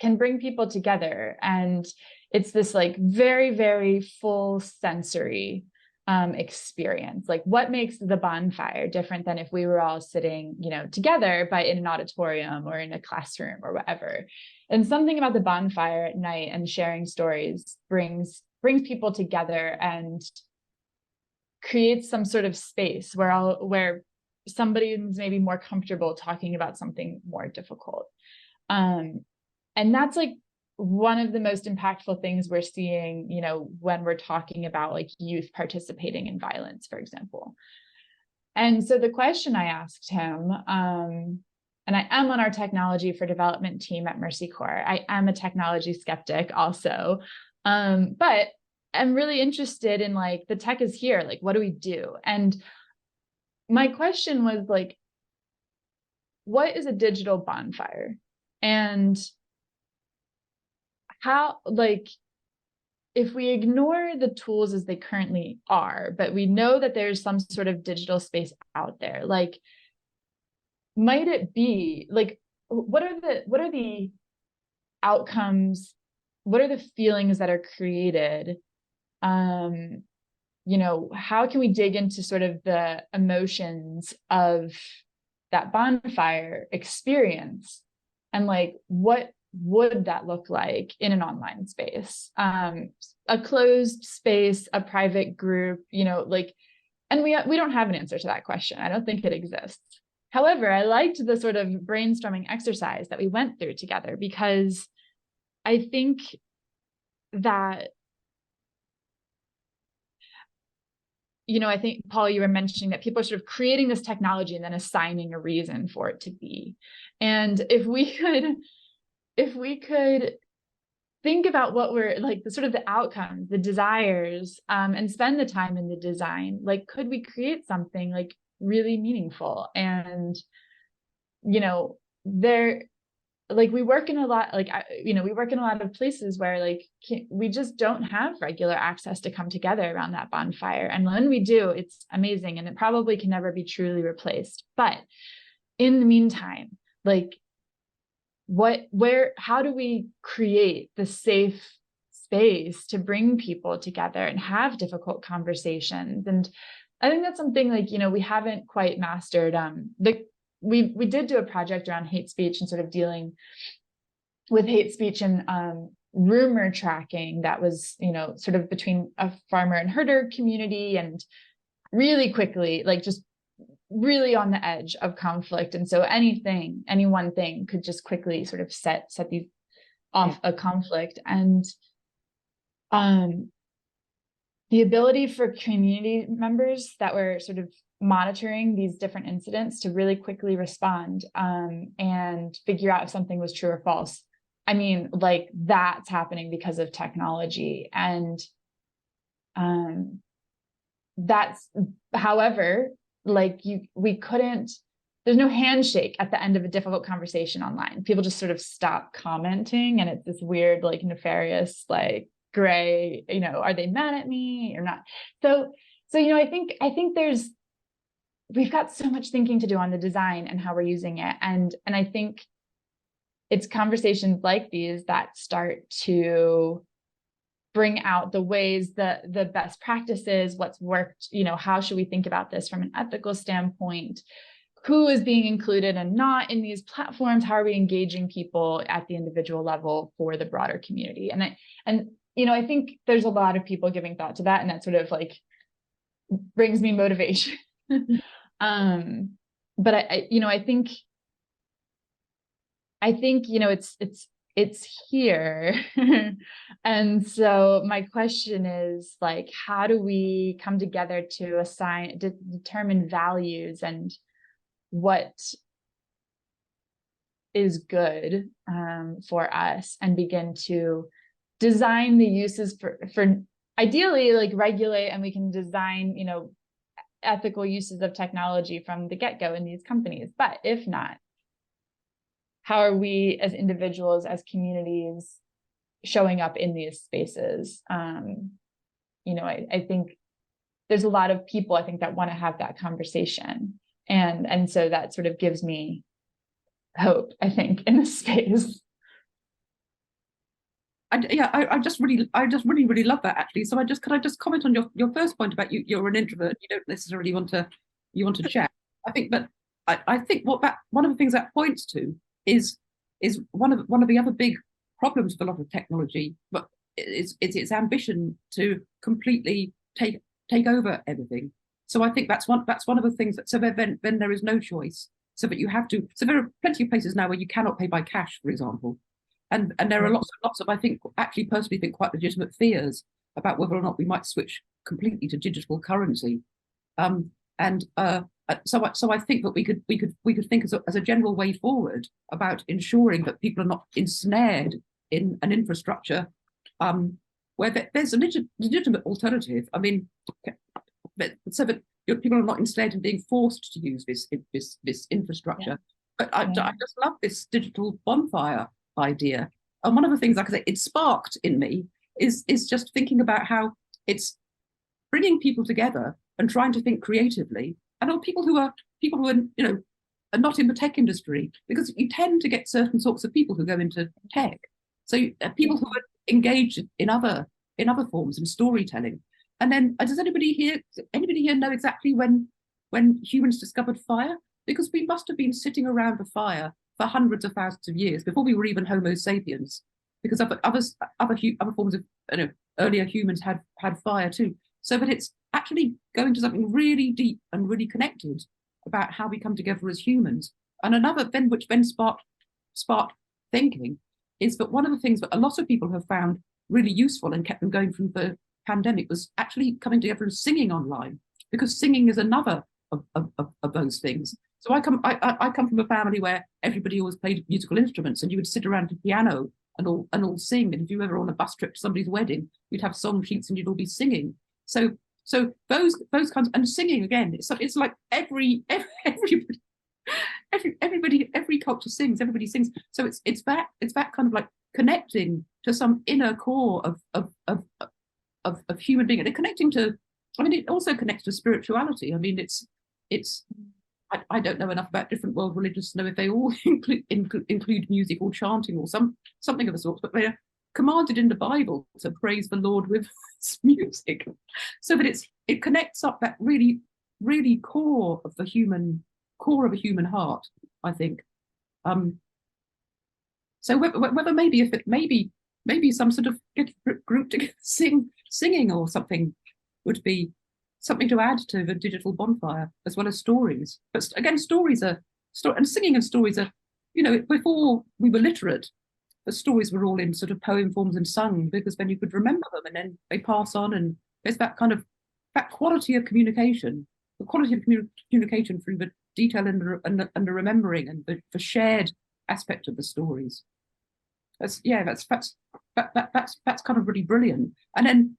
can bring people together. And it's this like very, very full sensory experience. Like, what makes the bonfire different than if we were all sitting, together, but in an auditorium or in a classroom or whatever? And something about the bonfire at night and sharing stories brings people together and creates some sort of space where somebody's maybe more comfortable talking about something more difficult. And that's like one of the most impactful things we're seeing, when we're talking about like youth participating in violence, for example. And so the question I asked him, and I am on our technology for development team at Mercy Corps. I am a technology skeptic also, but I'm really interested in like, the tech is here, like, what do we do? And my question was like, what is a digital bonfire? And how, like, if we ignore the tools as they currently are, but we know that there's some sort of digital space out there, like, might it be like, what are the outcomes? What are the feelings that are created? How can we dig into sort of the emotions of that bonfire experience? And like, what would that look like in an online space? A closed space, a private group, like, And we don't have an answer to that question. I don't think it exists. However, I liked the sort of brainstorming exercise that we went through together, because I think that, I think, Paula, you were mentioning that people are sort of creating this technology and then assigning a reason for it to be. And if we could think about what we're like, the sort of the outcomes, the desires, and spend the time in the design, like, could we create something like really meaningful? And, we work in a lot, we work in a lot of places where we just don't have regular access to come together around that bonfire. And when we do, it's amazing, and it probably can never be truly replaced. But in the meantime, how do we create the safe space to bring people together and have difficult conversations? And I think that's something we haven't quite mastered. We did do a project around hate speech and sort of dealing with hate speech and rumor tracking that was, sort of between a farmer and herder community, and really quickly, just really on the edge of conflict. And so any one thing could just quickly sort of set these off a conflict. And the ability for community members that were sort of monitoring these different incidents to really quickly respond and figure out if something was true or false. I mean, that's happening because of technology. And that's, however, we couldn't, there's no handshake at the end of a difficult conversation online. People just sort of stop commenting, and it's this weird, nefarious, gray, are they mad at me or not? So, I think we've got so much thinking to do on the design and how we're using it. And I think it's conversations like these that start to bring out the ways, the best practices, what's worked, how should we think about this from an ethical standpoint? Who is being included and not in these platforms? How are we engaging people at the individual level for the broader community? And I think there's a lot of people giving thought to that, and that sort of brings me motivation. But I think it's here. And so my question is how do we come together to determine values and what is good for us, and begin to design the uses for ideally regulate, and we can design, ethical uses of technology from the get-go in these companies. But if not, how are we as individuals, as communities, showing up in these spaces? I think there's a lot of people, I think, that want to have that conversation. And so that sort of gives me hope, I think, in this space. I just really love that, actually. So could I just comment on your first point about you're an introvert, you don't necessarily want to chat. I think, but I think one of the things that points to is one of the other big problems with a lot of technology, but it's its ambition to completely take over everything. So I think that's one of the things that, so then there is no choice. So that you have to. So there are plenty of places now where you cannot pay by cash, for example. And there are lots of, I think, actually personally think, quite legitimate fears about whether or not we might switch completely to digital currency. So I think that we could think as a general way forward about ensuring that people are not ensnared in an infrastructure where there's a legitimate alternative. I mean, so that people are not ensnared in being forced to use this infrastructure. Yeah. But I just love this digital bonfire idea. And one of the things, like I say, it sparked in me is just thinking about how it's bringing people together and trying to think creatively, and all people who are are not in the tech industry, because you tend to get certain sorts of people who go into tech. So people who are engaged in other forms of storytelling. And then does anybody here know exactly when humans discovered fire? Because we must have been sitting around a fire for hundreds of thousands of years before we were even Homo sapiens, because other forms of earlier humans had fire too. so that it's actually going to something really deep and really connected about how we come together as humans. And another then, which then sparked thinking, is that one of the things that a lot of people have found really useful and kept them going through the pandemic was actually coming together and singing online, because singing is another of those things. So I come from a family where everybody always played musical instruments, and you would sit around the piano and all sing. And if you were ever on a bus trip to somebody's wedding, you'd have song sheets and you'd all be singing. So those kinds, and singing again, it's like everybody, every culture sings, everybody sings. So it's that kind of like connecting to some inner core of human being, and connecting to, I mean, it also connects to spirituality. I mean, I don't know enough about different world religions to know if they all include music or chanting or something of the sort, but they're commanded in the Bible to praise the Lord with music, so that it connects up that really, really core of a human heart, I think. So whether maybe some sort of group to singing or something would be something to add to the digital bonfire, as well as stories. But again, and singing and stories are, before we were literate, the stories were all in sort of poem forms and sung, because then you could remember them and then they pass on, and there's that quality of communication, the quality of communication through the detail and the remembering and the shared aspect of the stories. That's kind of really brilliant. And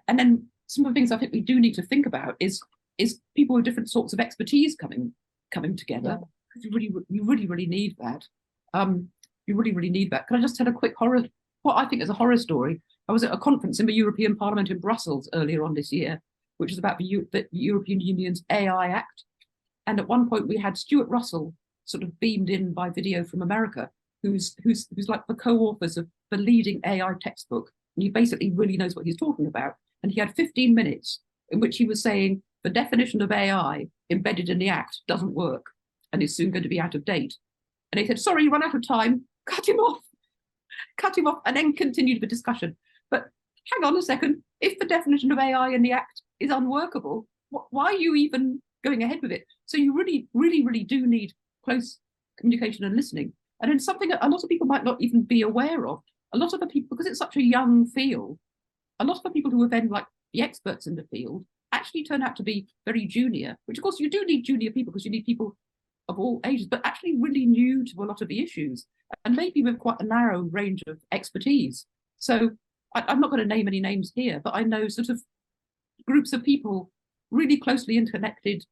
then some of the things I think we do need to think about is people with different sorts of expertise coming together. Yeah. You really need that. You really need that. Can I just tell a quick what I think is a horror story? I was at a conference in the European Parliament in Brussels earlier on this year, which is about the European Union's AI Act. And at one point we had Stuart Russell sort of beamed in by video from America, who's like the co-authors of the leading AI textbook. And he basically really knows what he's talking about. And he had 15 minutes in which he was saying the definition of AI embedded in the Act doesn't work and is soon going to be out of date. And he said, sorry, you run out of time, cut him off, and then continued the discussion. But hang on a second, if the definition of AI in the Act is unworkable, why are you even going ahead with it? So you really do need close communication and listening. And then something a lot of people might not even be aware of, a lot of the people, because it's such a young field, a lot of the people who are then like the experts in the field actually turn out to be very junior, which of course you do need junior people because you need people of all ages, but actually really new to a lot of the issues, and maybe with quite a narrow range of expertise. So I'm not going to name any names here, but I know sort of groups of people, really closely interconnected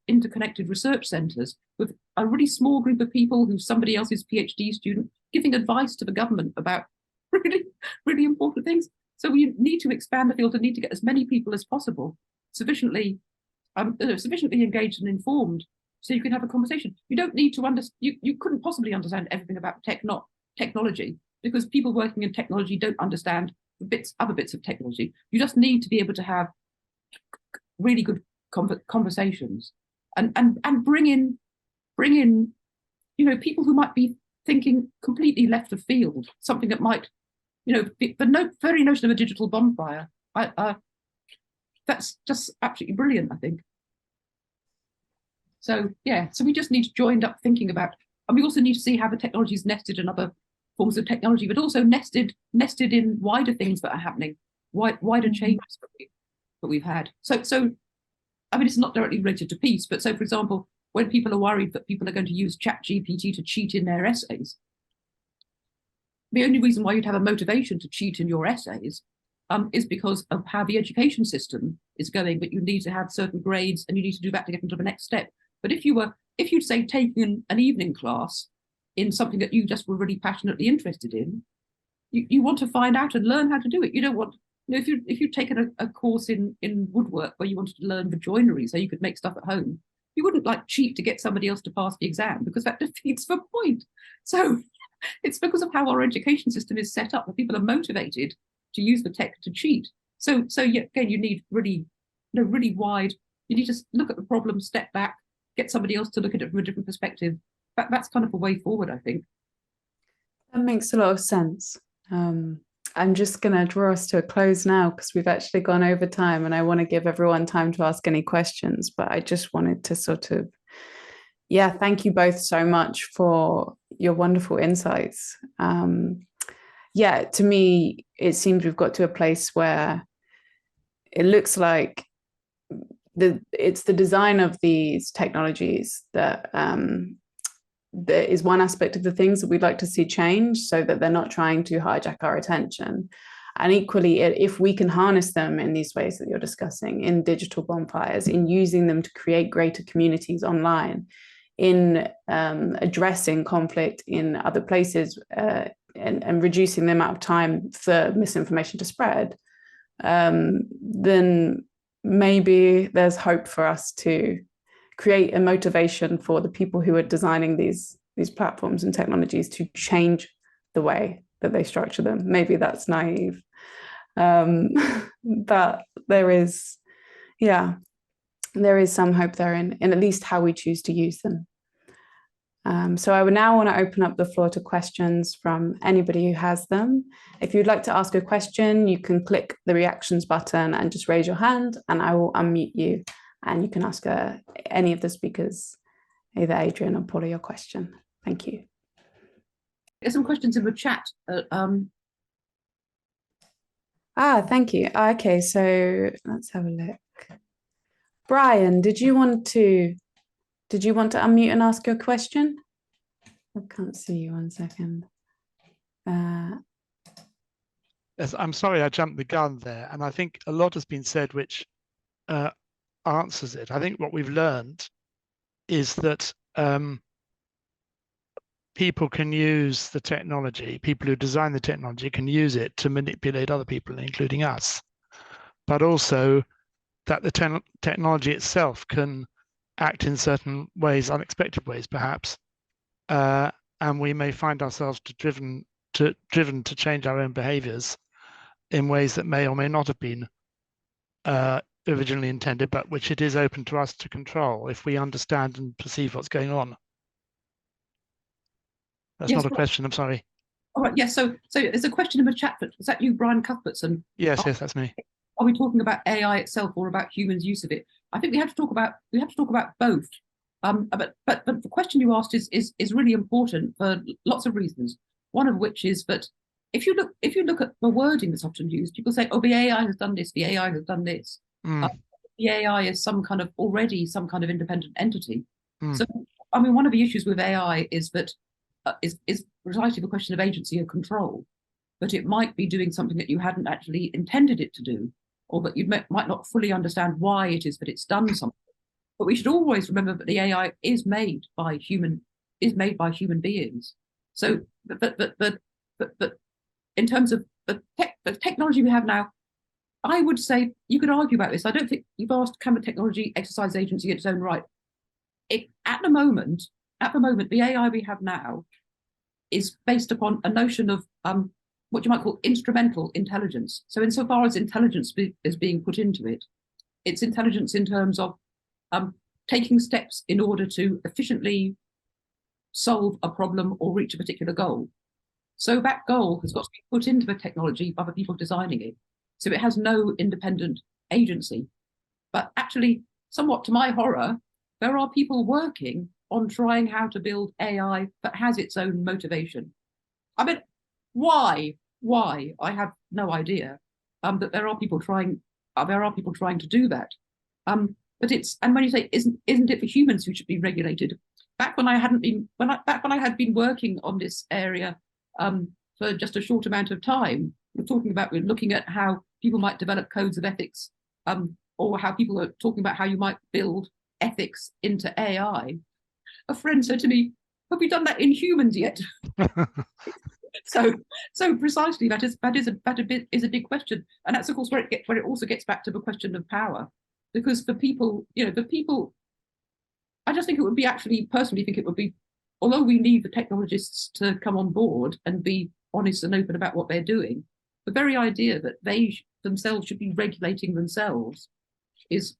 research centres with a really small group of people who's somebody else's PhD student giving advice to the government about really, really important things. So we need to expand the field and need to get as many people as possible sufficiently engaged and informed, so you can have a conversation. You don't need to you couldn't possibly understand everything about technology, because people working in technology don't understand other bits of technology. You just need to be able to have really good conversations and bring in people who might be thinking completely left of field, something that might, the very notion of a digital bonfire, that's just absolutely brilliant, I think. So so we just need to join up thinking about, and we also need to see how the technology is nested in other forms of technology, but also nested in wider things that are happening, wider changes that we've had. So I mean, it's not directly related to peace, but so for example, when people are worried that people are going to use ChatGPT to cheat in their essays, the only reason why you'd have a motivation to cheat in your essays is because of how the education system is going, but you need to have certain grades and you need to do that to get into the next step. But if you'd say taking an evening class in something that you just were really passionately interested in, you want to find out and learn how to do it. You don't want, if you'd taken a course in woodwork where you wanted to learn the joinery so you could make stuff at home, you wouldn't like cheat to get somebody else to pass the exam, because that defeats the point. So it's because of how our education system is set up that people are motivated to use the tech to cheat. So yeah, again, you need really wide, you need to look at the problem, step back, get somebody else to look at it from a different perspective. That's kind of a way forward, I think. That makes a lot of sense. I'm just going to draw us to a close now because we've actually gone over time and I want to give everyone time to ask any questions. But I just wanted to sort of, yeah, thank you both so much for your wonderful insights. Yeah, to me, it seems we've got to a place where it looks like it's the design of these technologies that that is one aspect of the things that we'd like to see change so that they're not trying to hijack our attention. And equally, if we can harness them in these ways that you're discussing, in digital bonfires, in using them to create greater communities online, in addressing conflict in other places and reducing the amount of time for misinformation to spread, then maybe there's hope for us to create a motivation for the people who are designing these platforms and technologies to change the way that they structure them. Maybe that's naive, but there is some hope there in at least how we choose to use them. So I would now want to open up the floor to questions from anybody who has them. If you'd like to ask a question, you can click the reactions button and just raise your hand and I will unmute you and you can ask any of the speakers, either Adrienne or Paula, your question. Thank you. There's some questions in the chat. Thank you. Okay, so let's have a look. Brian, did you want to unmute and ask your question? I can't see you, 1 second. Yes, I'm sorry I jumped the gun there, and I think a lot has been said which answers it. I think what we've learned is that people can use the technology, people who design the technology can use it to manipulate other people, including us, but also that the technology itself can act in certain ways, unexpected ways perhaps, and we may find ourselves driven to change our own behaviors in ways that may or may not have been originally intended, but which it is open to us to control if we understand and perceive what's going on. That's Yes, not a question, I'm sorry. All right, yes, so there's a question in the chat. Is that you, Brian Cuthbertson? Yes, that's me. Are we talking about AI itself or about humans' use of it? I think we have to talk about both. But the question you asked is really important for lots of reasons. One of which is that if you look at the wording that's often used, people say, "Oh, the AI has done this. The AI has done this." The AI is already some kind of independent entity. So, I mean, one of the issues with AI is that is precisely the question of agency and control. That it might be doing something that you hadn't actually intended it to do, or that you might not fully understand why it is that it's done something. But we should always remember that the AI is made by human beings. So, but in terms of the technology we have now, I would say you could argue about this. I don't think you've asked, can the technology exercise agency in its own right? At the moment, the AI we have now is based upon a notion of what you might call instrumental intelligence. So insofar as intelligence is being put into it, it's intelligence in terms of taking steps in order to efficiently solve a problem or reach a particular goal. So that goal has got to be put into the technology by the people designing it. So it has no independent agency. But actually, somewhat to my horror, there are people working on trying how to build AI that has its own motivation. I mean, why? I have no idea. But there are people trying. There are people trying to do that. But when you say isn't it for humans who should be regulated? Back when I had been working on this area for just a short amount of time, we're looking at how people might develop codes of ethics, or how people are talking about how you might build ethics into AI. A friend said to me, "Have we done that in humans yet?" So precisely that is a big question, and that's of course where it also gets back to the question of power, because the people, I just think it would be personally think it would be, although we need the technologists to come on board and be honest and open about what they're doing, the very idea that they themselves should be regulating themselves is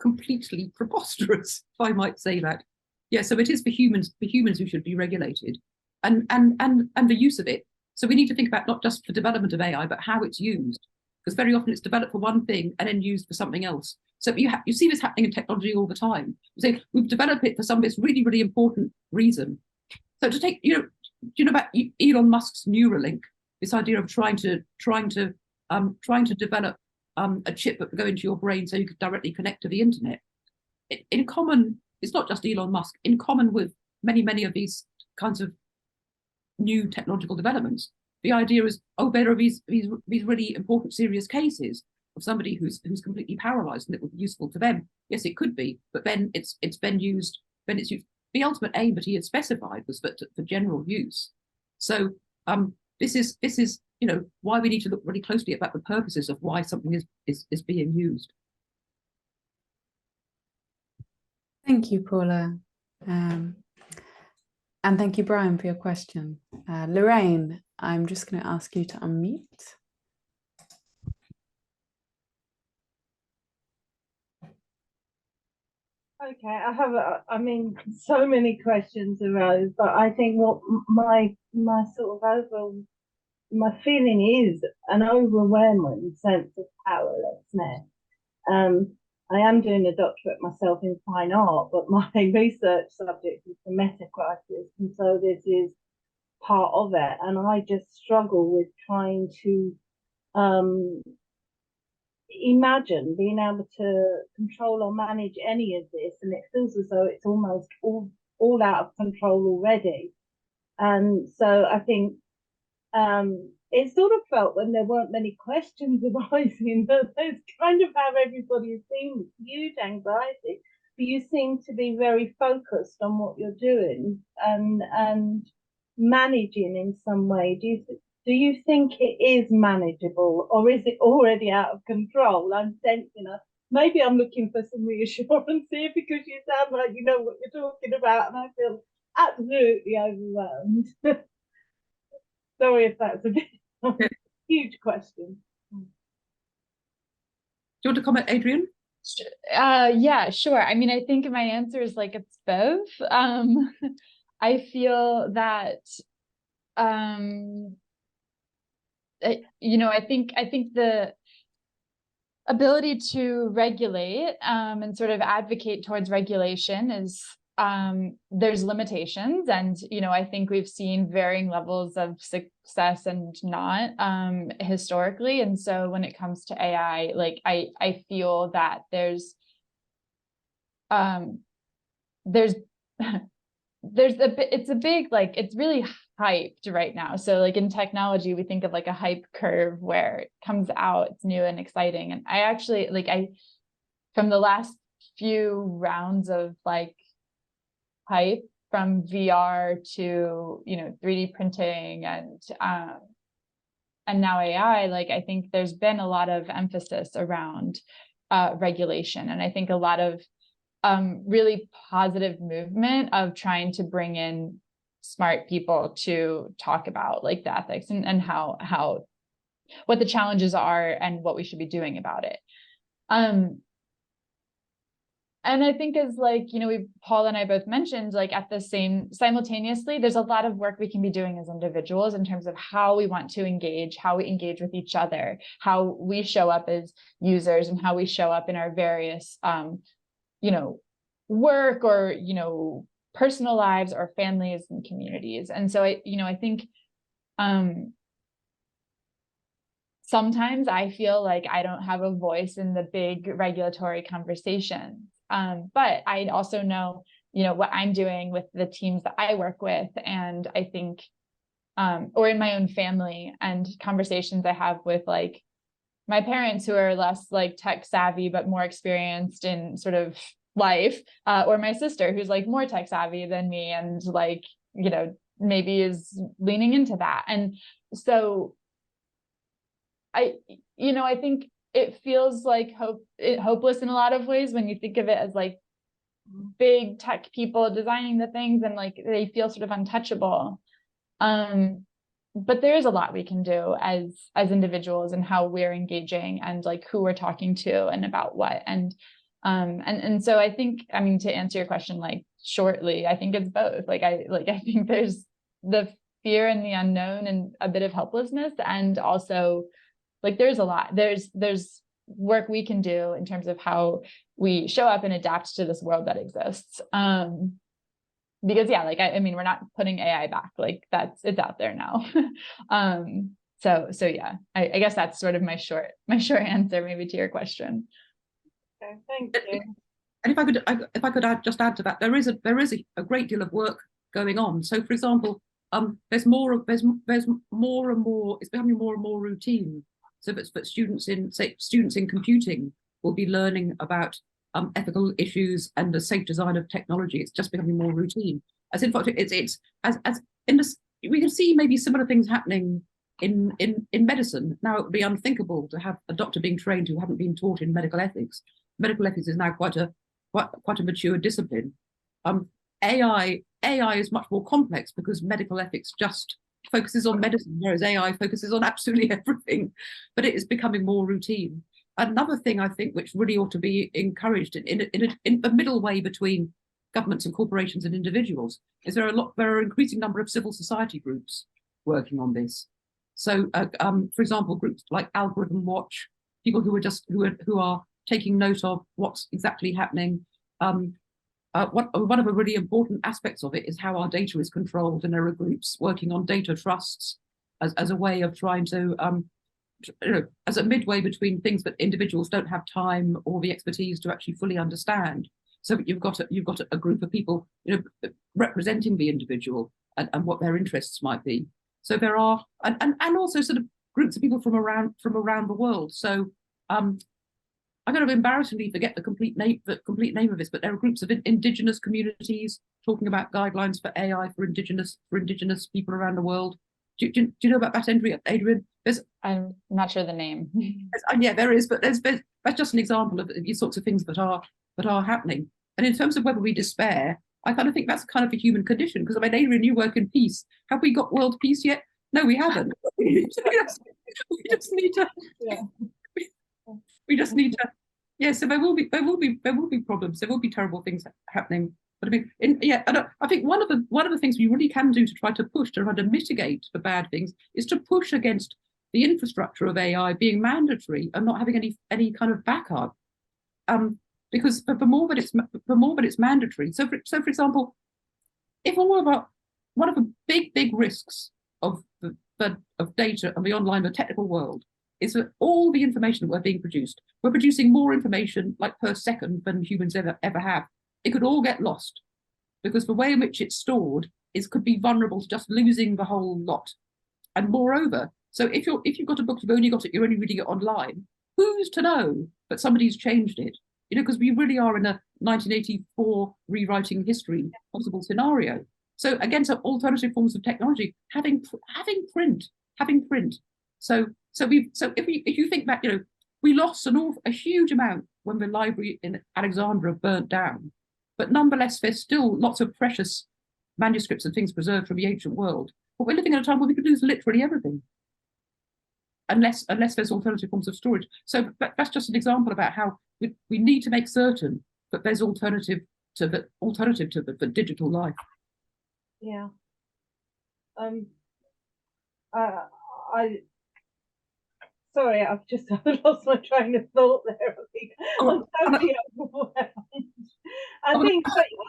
completely preposterous, if I might say that. Yeah, so it is for humans who should be regulated, and the use of it. So we need to think about not just the development of AI, but how it's used, because very often it's developed for one thing and then used for something else. So you see this happening in technology all the time. So we've developed it for some this really, really important reason. So to take, do you know about Elon Musk's Neuralink? This idea of trying to develop a chip that would go into your brain so you could directly connect to the internet. In common, it's not just Elon Musk. In common with many of these kinds of new technological developments, the idea is, there are these really important, serious cases of somebody who's completely paralyzed, and it would be useful to them. Yes, it could be, but then it's used. The ultimate aim that he had specified was for general use. So this is why we need to look really closely about the purposes of why something is being used. Thank you, Paula. And thank you, Brian, for your question. Lorraine, I'm just going to ask you to unmute. Okay, I have, so many questions arose, but I think what my sort of overall, my feeling is an overwhelming sense of powerlessness. I am doing a doctorate myself in fine art, but my research subject is the meta crisis, and so this is part of it. And I just struggle with trying to imagine being able to control or manage any of this, and it feels as though it's almost all out of control already. And so I think it sort of felt, when there weren't many questions arising, that that's kind of how everybody is feeling, huge anxiety, but you seem to be very focused on what you're doing and managing in some way. Do you think it is manageable, or is it already out of control? I'm sensing maybe I'm looking for some reassurance here, because you sound like you know what you're talking about, and I feel absolutely overwhelmed. Sorry if that's a huge question. Do you want to comment, Adrienne? Yeah, sure. I mean, I think my answer is like it's both. I feel that I think the ability to regulate and sort of advocate towards regulation is there's limitations, and I think we've seen varying levels of success and not historically. And so when it comes to AI, like I feel that there's it's a big, like, it's really hyped right now. So like in technology, we think of like a hype curve where it comes out, it's new and exciting. And I actually from the last few rounds of like hype, from VR to 3D printing and now AI, like I think there's been a lot of emphasis around regulation, and I think a lot of really positive movement of trying to bring in smart people to talk about like the ethics and how what the challenges are and what we should be doing about it. And I think as Paul and I both mentioned, like at the simultaneously, there's a lot of work we can be doing as individuals in terms of how we want to engage, how we engage with each other, how we show up as users, and how we show up in our various work or personal lives or families and communities. And so I think sometimes I feel like I don't have a voice in the big regulatory conversations, but I also know what I'm doing with the teams that I work with, and I think or in my own family, and conversations I have with like my parents who are less like tech savvy but more experienced in sort of life, or my sister who's like more tech savvy than me and like maybe is leaning into that. And so I think it feels like hopeless in a lot of ways when you think of it as like big tech people designing the things, and like they feel sort of untouchable. But there is a lot we can do as individuals, and how we're engaging, and like who we're talking to and about what. And so I think, to answer your question like shortly, I think it's both. I think there's the fear in the unknown and a bit of helplessness. And also, like, there's a lot, there's work we can do in terms of how we show up and adapt to this world that exists. Because yeah, like, I mean, we're not putting AI back, like it's out there now. So yeah, I guess that's sort of my short answer maybe to your question. Okay, thank you. And if I could just add to that, there is a great deal of work going on. So, for example, there's more and more. It's becoming more and more routine. So that students in computing will be learning about ethical issues and the safe design of technology. It's just becoming more routine. As in fact, it's as in this, we can see maybe similar things happening in medicine. Now, it would be unthinkable to have a doctor being trained who hadn't been taught in medical ethics. Medical ethics is now quite a mature discipline. AI is much more complex because medical ethics just focuses on medicine, whereas AI focuses on absolutely everything. But it is becoming more routine. Another thing I think which really ought to be encouraged in a middle way between governments and corporations and individuals is there are an increasing number of civil society groups working on this. So, for example, groups like Algorithm Watch, people who are taking note of what's exactly happening. One of the really important aspects of it is how our data is controlled, and there are groups working on data trusts as a way of trying to, as a midway between things that individuals don't have time or the expertise to actually fully understand. So you've got a group of people, representing the individual and what their interests might be. So there are, and also sort of groups of people from around the world. So I'm going to embarrassingly forget the complete name of this, but there are groups of indigenous communities talking about guidelines for AI for indigenous people around the world. Do you know about that, Adrienne? I'm not sure the name. Yeah, there is, but that's just an example of these sorts of things that are happening. And in terms of whether we despair, I kind of think that's kind of a human condition, because I mean, Adrienne, you work in peace. Have we got world peace yet? No, we haven't. we just need to. Yeah. We just need to. Yeah, so there will be problems. There will be terrible things happening. But I mean, I think one of the things we really can do to try to mitigate the bad things is to push against the infrastructure of AI being mandatory and not having any kind of backup. Because the more that it's mandatory. So for example, if one of the big risks of data and the online, the technical world, is that all the information that we're producing more information like per second than humans ever have. It could all get lost because the way in which it's stored could be vulnerable to just losing the whole lot. And moreover, so if you've got a book, you're only reading it online, who's to know that somebody's changed it? Because we really are in a 1984 rewriting history possible scenario. So again, so alternative forms of technology, having print. So if you think back, we lost a huge amount when the library in Alexandria burnt down, but nonetheless, there's still lots of precious manuscripts and things preserved from the ancient world. But we're living in a time where we could lose literally everything, unless there's alternative forms of storage. So that's just an example about how we need to make certain that there's alternative to the digital life. Yeah. Sorry, I've just lost my train of thought there. I'm totally overwhelmed. I think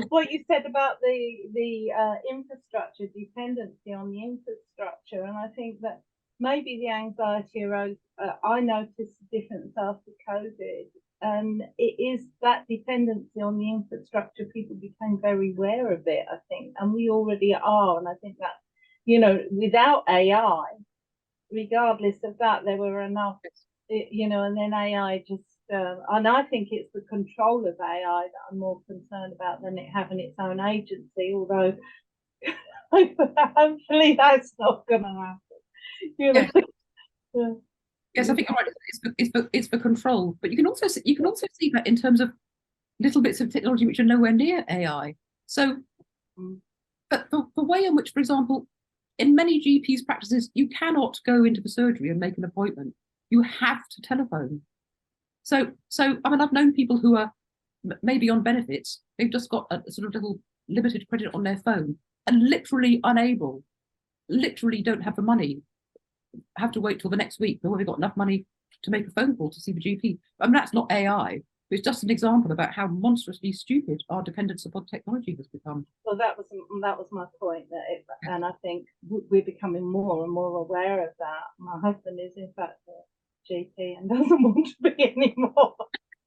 what you said about the infrastructure, dependency on the infrastructure, and I think that maybe the anxiety arose. I noticed the difference after COVID, and it is that dependency on the infrastructure. People became very aware of it, I think, and we already are. And I think that, without AI, regardless of that, there were enough, and then AI just, and I think it's the control of AI that I'm more concerned about than it having its own agency, although hopefully that's not going to happen. Yeah. Yes, I think you're right. It's for control, but you can also see that in terms of little bits of technology which are nowhere near AI. So, but the way in which, for example, in many GPs practices, you cannot go into the surgery and make an appointment. You have to telephone. So I mean, I've known people who are maybe on benefits. They've just got a sort of little limited credit on their phone and literally unable literally don't have the money, have to wait till the next week before they've got enough money to make a phone call to see the GP. I mean, that's not AI. It's just an example about how monstrously stupid our dependence upon technology has become. Well, that was my point. And I think we're becoming more and more aware of that. My husband is in fact a GP and doesn't want to be anymore.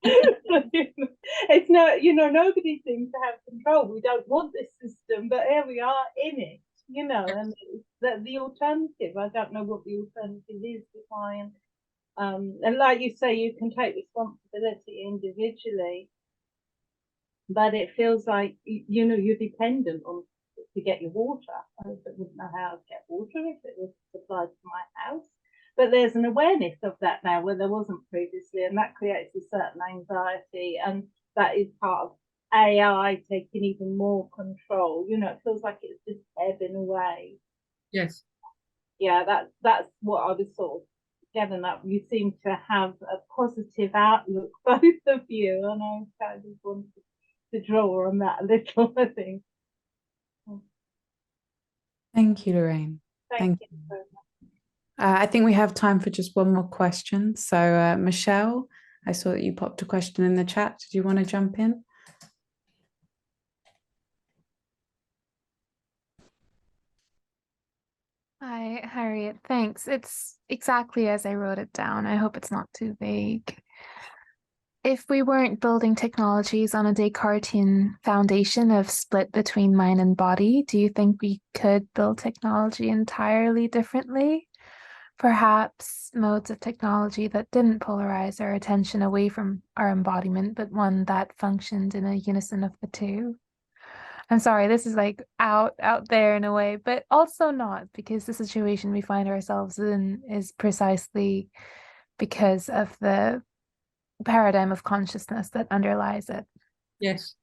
It's no, nobody seems to have control. We don't want this system, but here we are in it. And the alternative. I don't know what the alternative is to clients. And like you say, you can take responsibility individually, but it feels like you're dependent on to get your water. I wouldn't know how to get water if it was supplied to my house. But there's an awareness of that now where there wasn't previously, and that creates a certain anxiety, and that is part of AI taking even more control. It feels like it's just ebbing away. Yes. Yeah, that's what I was sort of getting at. You seem to have a positive outlook, both of you, and I kind of wanted to draw on that a little, I think. Thank you, Lorraine. Thank you very much. I think we have time for just one more question. So, Michelle, I saw that you popped a question in the chat. Did you want to jump in? Hi, Harriet. Thanks. It's exactly as I wrote it down. I hope it's not too vague. If we weren't building technologies on a Descartesian foundation of split between mind and body, do you think we could build technology entirely differently? Perhaps modes of technology that didn't polarize our attention away from our embodiment, but one that functioned in a unison of the two. I'm sorry, this is like out there in a way, but also not, because the situation we find ourselves in is precisely because of the paradigm of consciousness that underlies it. Yes.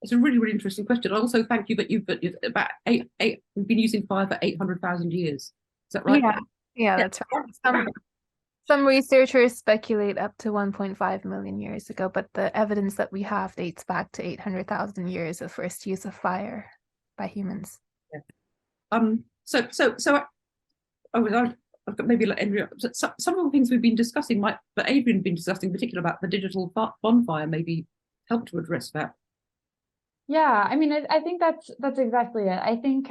It's a really, really interesting question. I also thank you that you've been using fire for 800,000 years. Is that right? Yeah, that's right. Some researchers speculate up to 1.5 million years ago, but the evidence that we have dates back to 800,000 years of first use of fire by humans. Yeah. I've got maybe like Andrea. Some of the things we've been discussing, that Adrienne been discussing, in particular about the digital bonfire, maybe help to address that. Yeah, I mean, I think that's exactly it. I think,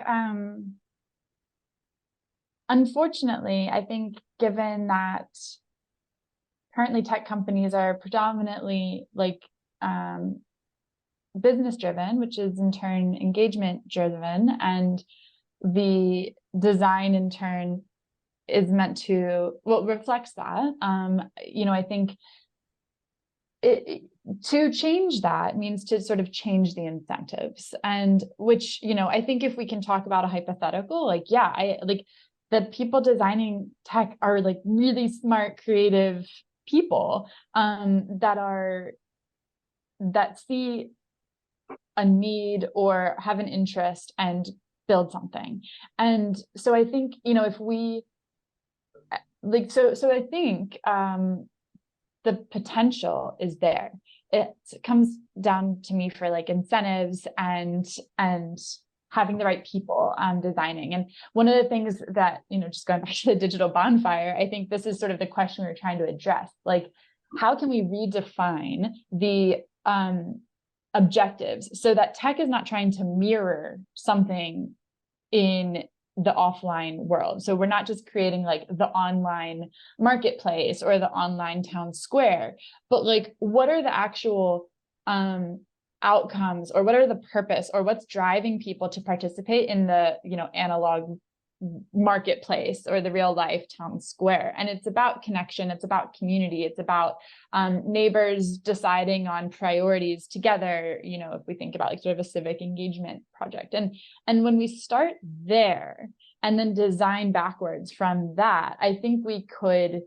unfortunately, I think given that currently tech companies are predominantly like business driven, which is in turn engagement driven, and the design in turn is meant to, reflects that. I think to change that means to sort of change the incentives, and which, I think if we can talk about a hypothetical, like, yeah, the people designing tech are like really smart, creative people that see a need or have an interest and build something. And so I think, if we so I think the potential is there. It comes down to me for like incentives and having the right people designing. And one of the things that, just going back to the digital bonfire, I think this is sort of the question we're trying to address. Like, how can we redefine the objectives so that tech is not trying to mirror something in the offline world? So we're not just creating like the online marketplace or the online town square, but like, what are the actual outcomes, or what are the purpose, or what's driving people to participate in the analog marketplace or the real life town square? And it's about connection, it's about community, it's about neighbors deciding on priorities together, if we think about like sort of a civic engagement project. And when we start there and then design backwards from that, I think we could,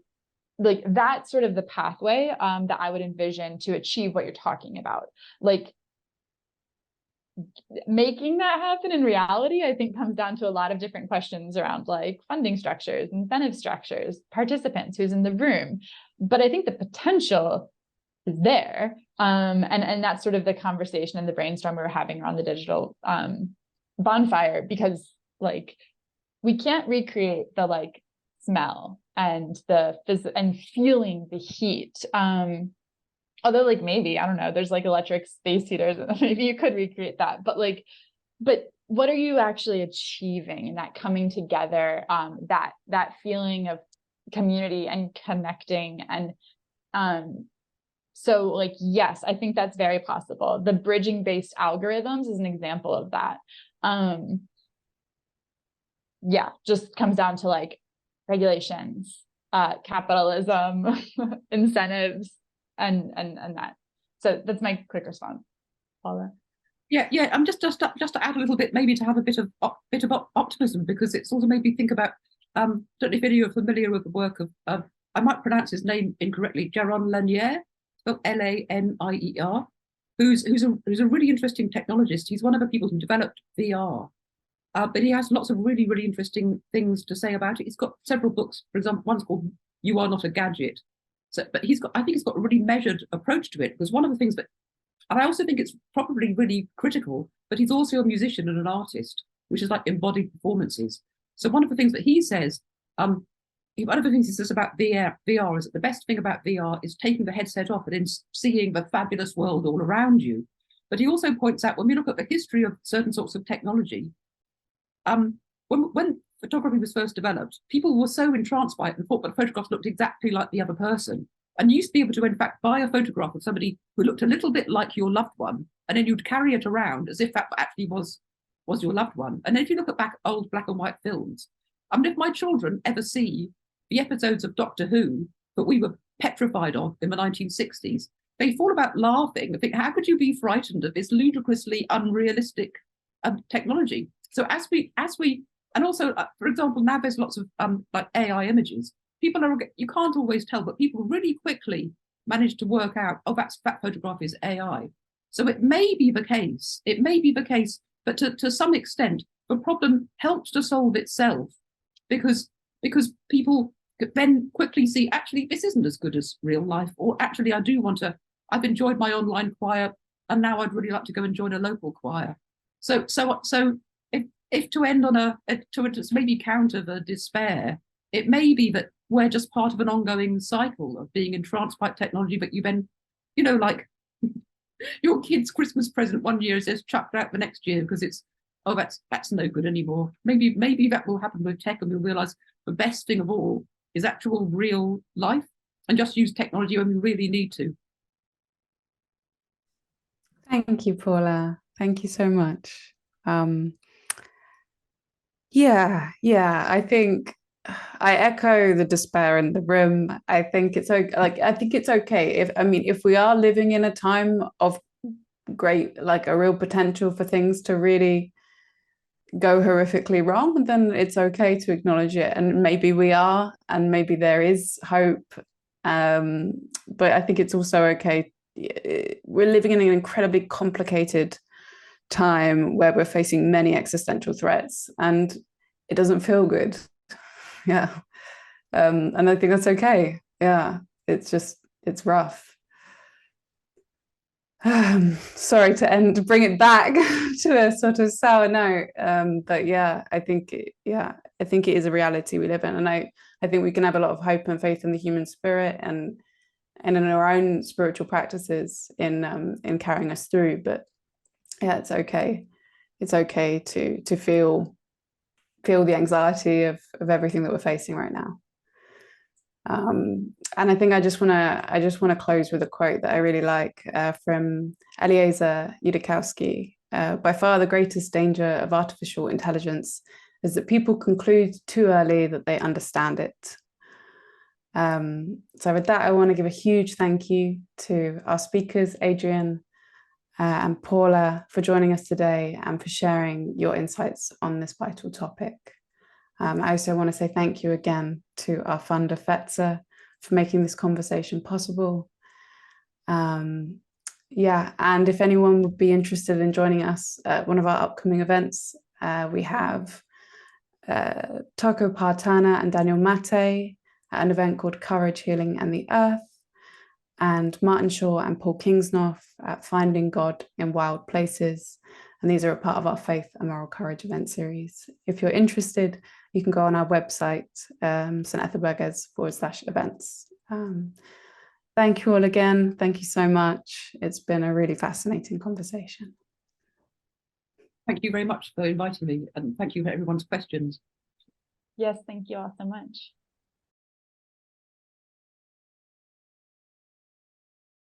like, that's sort of the pathway that I would envision to achieve what you're talking about. Like, making that happen in reality, I think, comes down to a lot of different questions around like funding structures, incentive structures, participants, who's in the room. But I think the potential is there. And that's sort of the conversation and the brainstorm we were having around the digital bonfire, because like, we can't recreate the like smell and the and feeling the heat. Although like maybe, I don't know, there's like electric space heaters, maybe you could recreate that, but what are you actually achieving in that coming together, that feeling of community and connecting? And so like, yes, I think that's very possible. The bridging based algorithms is an example of that. Yeah, just comes down to like regulations, capitalism, incentives, and that. So that's my quick response, Paula. Yeah. I'm just to add a little bit, maybe to have a bit of optimism, because it's also made me think about. Don't know if any of you are familiar with the work of I might pronounce his name incorrectly, Jaron Lanier, spelled Lanier, who's a really interesting technologist. He's one of the people who developed VR, but he has lots of really interesting things to say about it. He's got several books. For example, one's called "You Are Not a Gadget." So, but I think he's got a really measured approach to it, because one of the things that. And I also think it's probably really critical, but he's also a musician and an artist, which is like embodied performances. So one of the things that he says, one of the things he says about VR is that the best thing about VR is taking the headset off and then seeing the fabulous world all around you. But he also points out, when we look at the history of certain sorts of technology, when photography was first developed, people were so entranced by it and thought that photographs looked exactly like the other person. And you used to be able to, in fact, buy a photograph of somebody who looked a little bit like your loved one, and then you'd carry it around as if that actually was your loved one. And then if you look at old black and white films, I mean, if my children ever see the episodes of Doctor Who that we were petrified of in the 1960s, they fall about laughing. They think, how could you be frightened of this ludicrously unrealistic technology? So as we, and also, for example, now there's lots of like AI images. People you can't always tell, but people really quickly manage to work out, oh, that photograph is AI. So it may be the case, but to some extent, the problem helps to solve itself, because people then quickly see, actually, this isn't as good as real life, or actually, I've enjoyed my online choir, and now I'd really like to go and join a local choir. So if to end on to maybe counter the despair, it may be that we're just part of an ongoing cycle of being entranced by technology, but you then, like your kid's Christmas present one year is chucked out the next year because it's, oh, that's no good anymore. Maybe that will happen with tech, and we'll realize the best thing of all is actual real life, and just use technology when we really need to. Thank you, Paula. Thank you so much. Yeah, I think I echo the despair in the room. I think it's okay. I think it's okay if we are living in a time of great, like a real potential for things to really go horrifically wrong, then it's okay to acknowledge it. And maybe we are, and maybe there is hope. But I think it's also okay. We're living in an incredibly complicated time where we're facing many existential threats, and it doesn't feel good. Yeah. And I think that's okay. Yeah. It's rough. Sorry to bring it back to a sort of sour note. But yeah, I think it is a reality we live in. And I think we can have a lot of hope and faith in the human spirit and in our own spiritual practices in carrying us through. But yeah, it's okay. It's okay to feel the anxiety of everything that we're facing right now. And I think I just want to close with a quote that I really like from Eliezer Yudikowsky. By far the greatest danger of artificial intelligence is that people conclude too early that they understand it. So with that, I want to give a huge thank you to our speakers, Adrienne and Paula, for joining us today and for sharing your insights on this vital topic. I also want to say thank you again to our funder, FETSA, for making this conversation possible. And if anyone would be interested in joining us at one of our upcoming events, we have Taco Partana and Daniel Mate at an event called Courage, Healing and the Earth, and Martin Shaw and Paul Kingsnorth at Finding God in Wild Places. And these are a part of our Faith and Moral Courage event series. If you're interested, you can go on our website, St Ethelburgers/events. Thank you all again. Thank you so much. It's been a really fascinating conversation. Thank you very much for inviting me, and thank you for everyone's questions. Yes, thank you all so much.